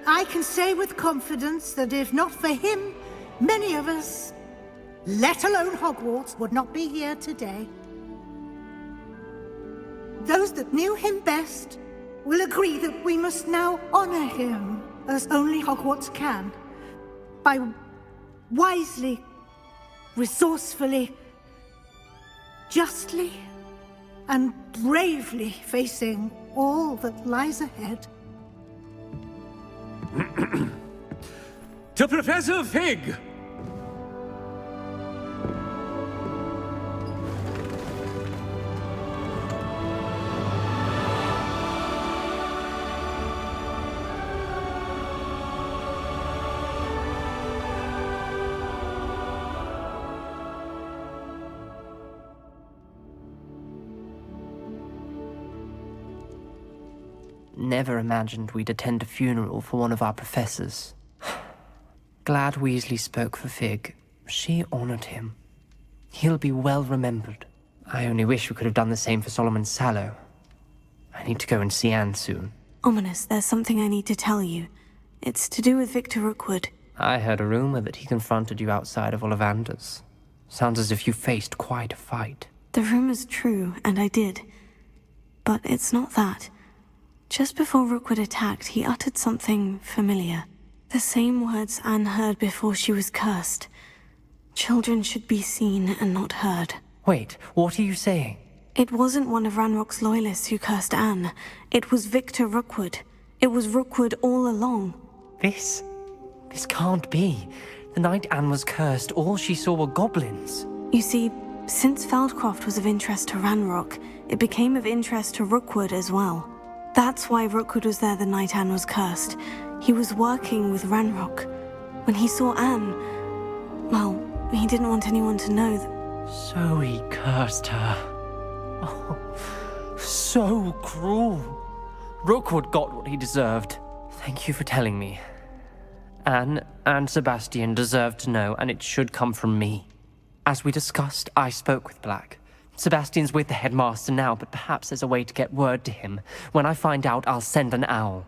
I can say with confidence that if not for him, many of us, let alone Hogwarts, would not be here today. Those that knew him best will agree that we must now honor him as only Hogwarts can, by wisely, resourcefully, justly and bravely facing all that lies ahead. To Professor Fig! Never imagined we'd attend a funeral for one of our professors. Glad Weasley spoke for Fig. She honored him. He'll be well remembered. I only wish we could have done the same for Solomon Sallow. I need to go and see Anne soon. Ominous, there's something I need to tell you. It's to do with Victor Rookwood. I heard a rumor that he confronted you outside of Ollivander's. Sounds as if you faced quite a fight. The rumor's true, and I did. But it's not that. Just before Rookwood attacked, he uttered something familiar. The same words Anne heard before she was cursed. Children should be seen and not heard. Wait, what are you saying? It wasn't one of Ranrock's loyalists who cursed Anne. It was Victor Rookwood. It was Rookwood all along. This can't be. The night Anne was cursed, all she saw were goblins. You see, since Feldcroft was of interest to Ranrock, it became of interest to Rookwood as well. That's why Rookwood was there the night Anne was cursed. He was working with Ranrock. When he saw Anne, well, he didn't want anyone to know that. So he cursed her. Oh, so cruel. Rookwood got what he deserved. Thank you for telling me. Anne and Sebastian deserve to know, and it should come from me. As we discussed, I spoke with Black. Sebastian's with the headmaster now, but perhaps there's a way to get word to him. When I find out, I'll send an owl.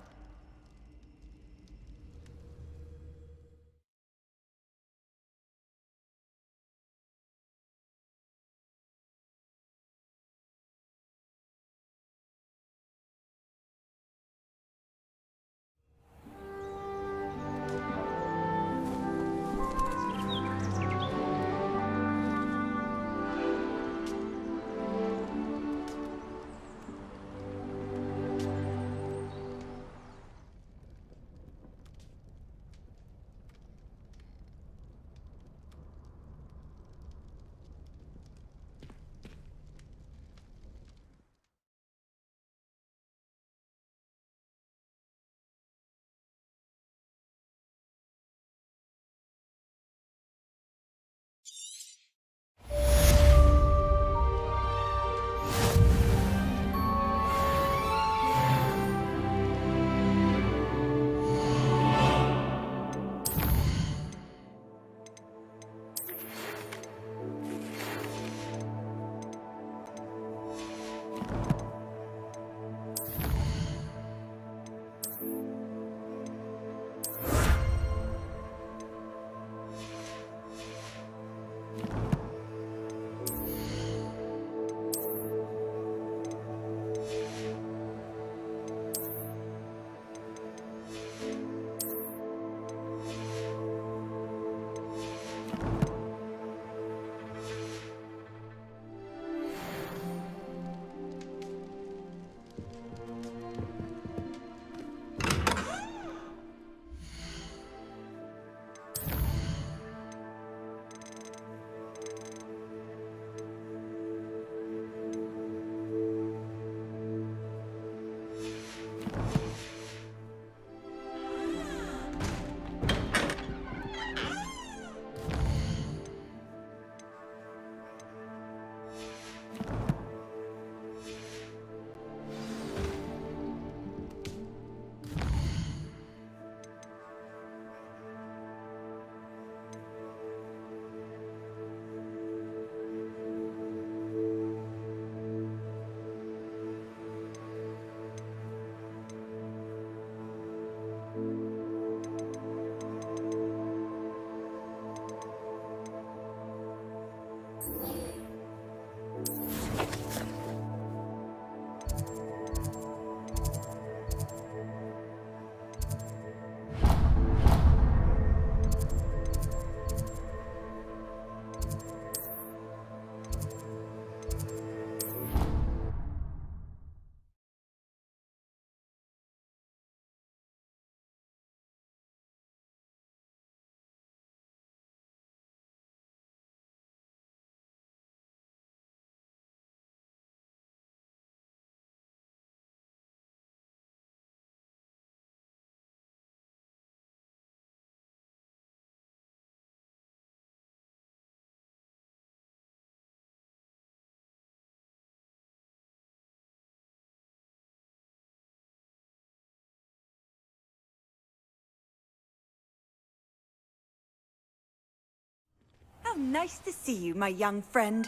How nice to see you, my young friend.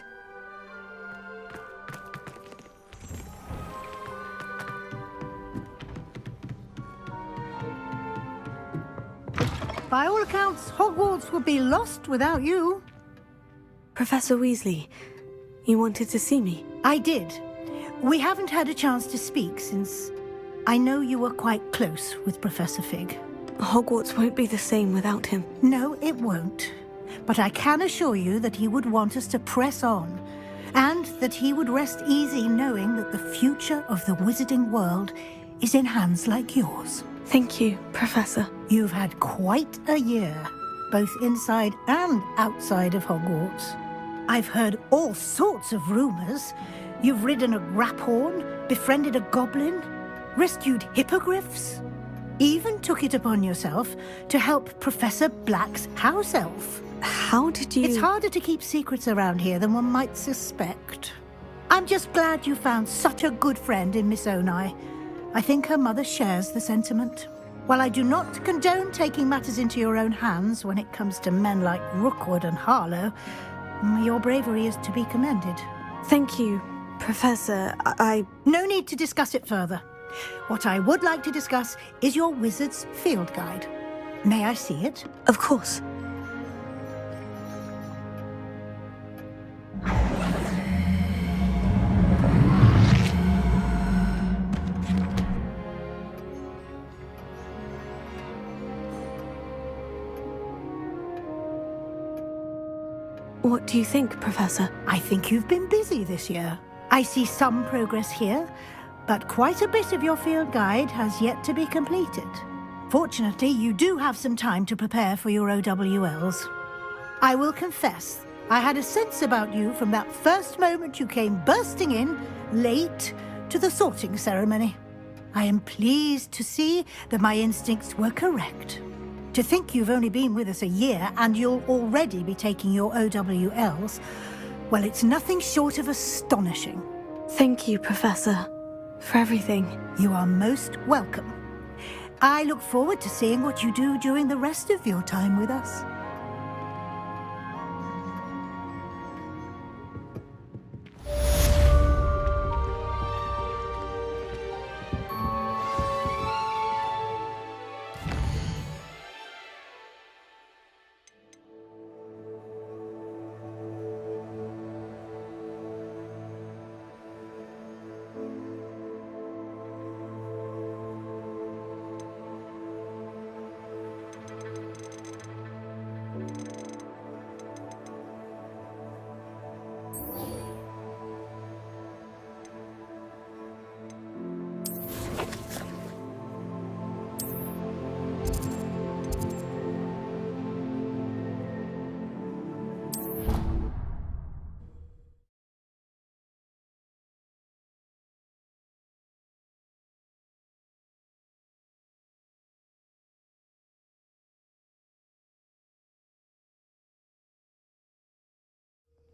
By all accounts, Hogwarts would be lost without you. Professor Weasley, you wanted to see me? I did. We haven't had a chance to speak since I know you were quite close with Professor Fig. Hogwarts won't be the same without him. No, it won't. But I can assure you that he would want us to press on. and that he would rest easy knowing that the future of the wizarding world is in hands like yours. Thank you, Professor. You've had quite a year, both inside and outside of Hogwarts. I've heard all sorts of rumors. You've ridden a grapphorn, befriended a goblin, rescued hippogriffs, even took it upon yourself to help Professor Black's house elf. How did you... It's harder to keep secrets around here than one might suspect. I'm just glad you found such a good friend in Miss Onai. I think her mother shares the sentiment. While I do not condone taking matters into your own hands when it comes to men like Rookwood and Harlow, your bravery is to be commended. Thank you, Professor. No need to discuss it further. What I would like to discuss is your wizard's field guide. May I see it? Of course. What do you think, Professor? I think you've been busy this year. I see some progress here, but quite a bit of your field guide has yet to be completed. Fortunately, you do have some time to prepare for your OWLs. I will confess, I had a sense about you from that first moment you came bursting in, late, to the sorting ceremony. I am pleased to see that my instincts were correct. To think you've only been with us a year and you'll already be taking your OWLs, well, it's nothing short of astonishing. Thank you, Professor, for everything. You are most welcome. I look forward to seeing what you do during the rest of your time with us.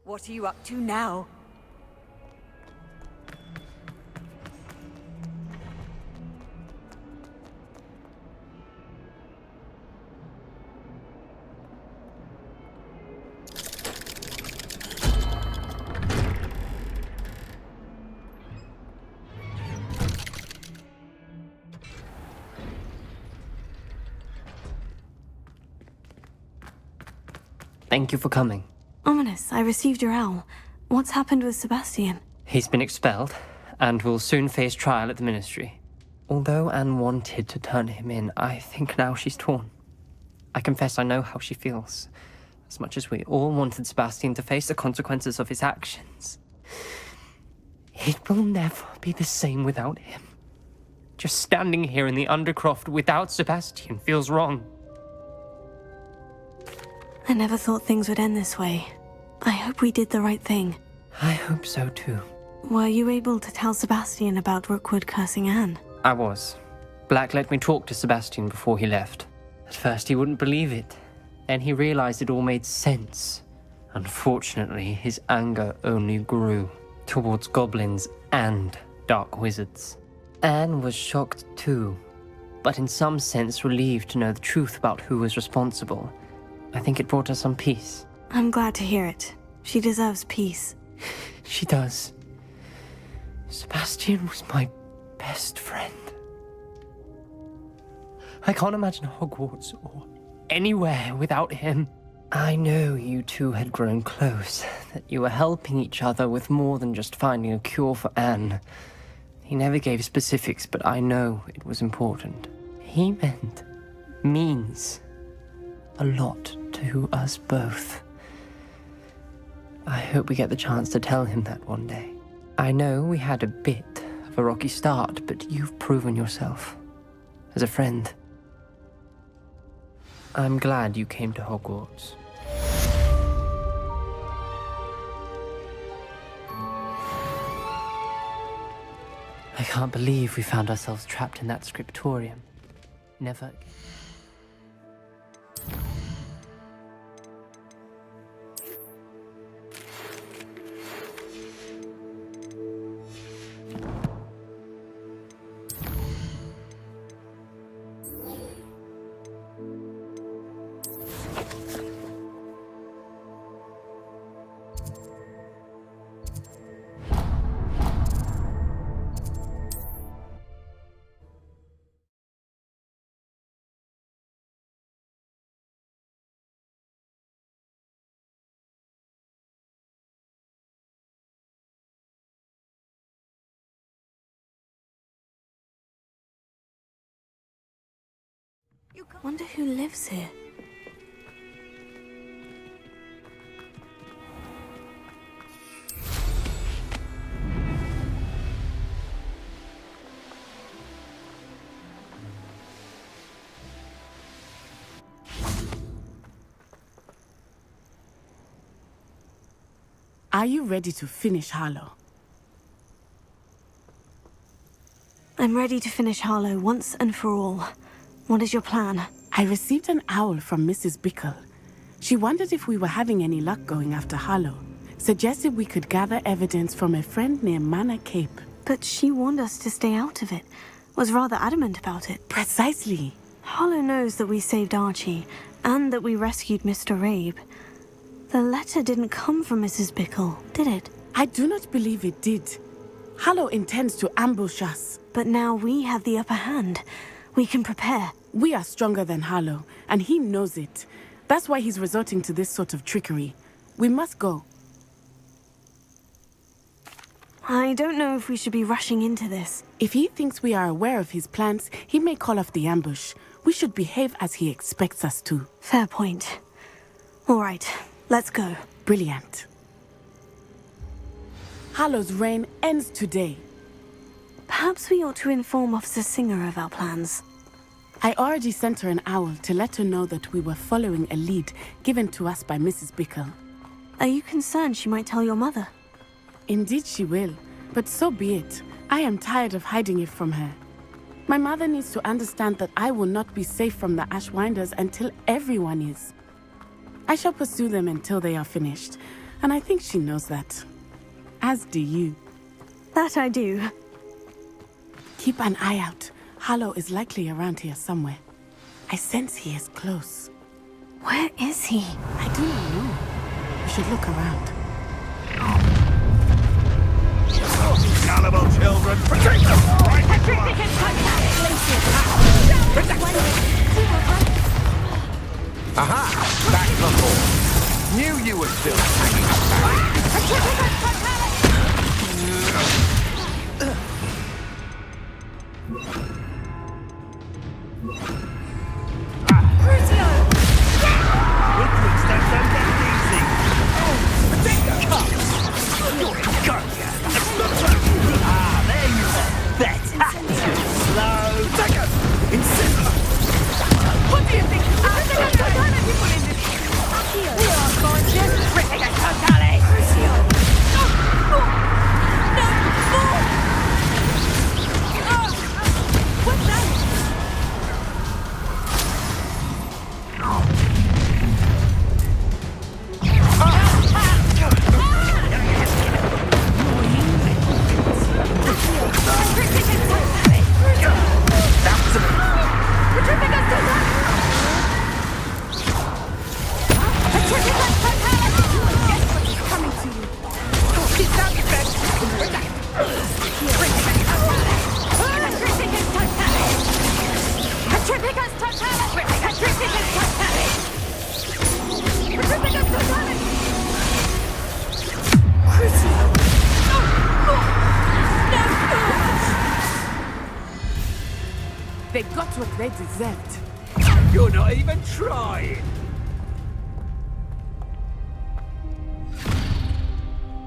What are you up to now? Thank you for coming. Ominous, I received your owl. What's happened with Sebastian? He's been expelled, and will soon face trial at the Ministry. Although Anne wanted to turn him in, I think now she's torn. I confess I know how she feels. As much as we all wanted Sebastian to face the consequences of his actions. It will never be the same without him. Just standing here in the Undercroft without Sebastian feels wrong. I never thought things would end this way. I hope we did the right thing. I hope so too. Were you able to tell Sebastian about Rookwood cursing Anne? I was. Black let me talk to Sebastian before he left. At first he wouldn't believe it. Then he realized it all made sense. Unfortunately, his anger only grew towards goblins and dark wizards. Anne was shocked too, but in some sense relieved to know the truth about who was responsible. I think it brought her some peace. I'm glad to hear it. She deserves peace. She does. Sebastian was my best friend. I can't imagine Hogwarts or anywhere without him. I know you two had grown close, that you were helping each other with more than just finding a cure for Anne. He never gave specifics, but I know it was important. He means a lot to us both. I hope we get the chance to tell him that one day. I know we had a bit of a rocky start, but you've proven yourself as a friend. I'm glad you came to Hogwarts. I can't believe we found ourselves trapped in that scriptorium. Never again. Wonder who lives here. Are you ready to finish Harlow? I'm ready to finish Harlow once and for all. What is your plan? I received an owl from Mrs. Bickle. She wondered if we were having any luck going after Harlow. Suggested we could gather evidence from a friend near Manor Cape. But she warned us to stay out of it. Was rather adamant about it. Precisely. Harlow knows that we saved Archie, and that we rescued Mr. Rabe. The letter didn't come from Mrs. Bickle, did it? I do not believe it did. Harlow intends to ambush us. But now we have the upper hand. We can prepare. We are stronger than Harlow, and he knows it. That's why he's resorting to this sort of trickery. We must go. I don't know if we should be rushing into this. If he thinks we are aware of his plans, he may call off the ambush. We should behave as he expects us to. Fair point. All right, let's go. Brilliant. Harlow's reign ends today. Perhaps we ought to inform Officer Singer of our plans. I already sent her an owl to let her know that we were following a lead given to us by Mrs. Bickle. Are you concerned she might tell your mother? Indeed she will, but so be it. I am tired of hiding it from her. My mother needs to understand that I will not be safe from the Ashwinders until everyone is. I shall pursue them until they are finished, and I think she knows that. As do you. That I do. Keep an eye out. Harlow is likely around here somewhere. I sense he is close. Where is he? I do not know. We should look around. Gullible children, protect them! Aha! Back the ball. Knew you were still hanging back. They got what they deserved. You're not even trying!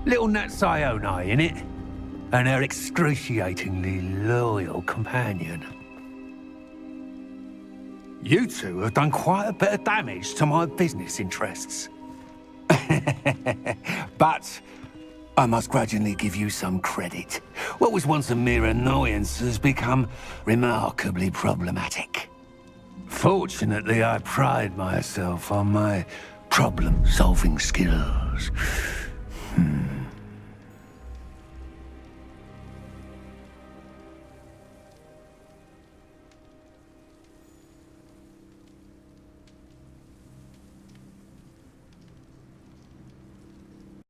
Little Nat Sione, innit? And her excruciatingly loyal companion. You two have done quite a bit of damage to my business interests. But I must grudgingly give you some credit. What was once a mere annoyance has become remarkably problematic. Fortunately, I pride myself on my problem-solving skills.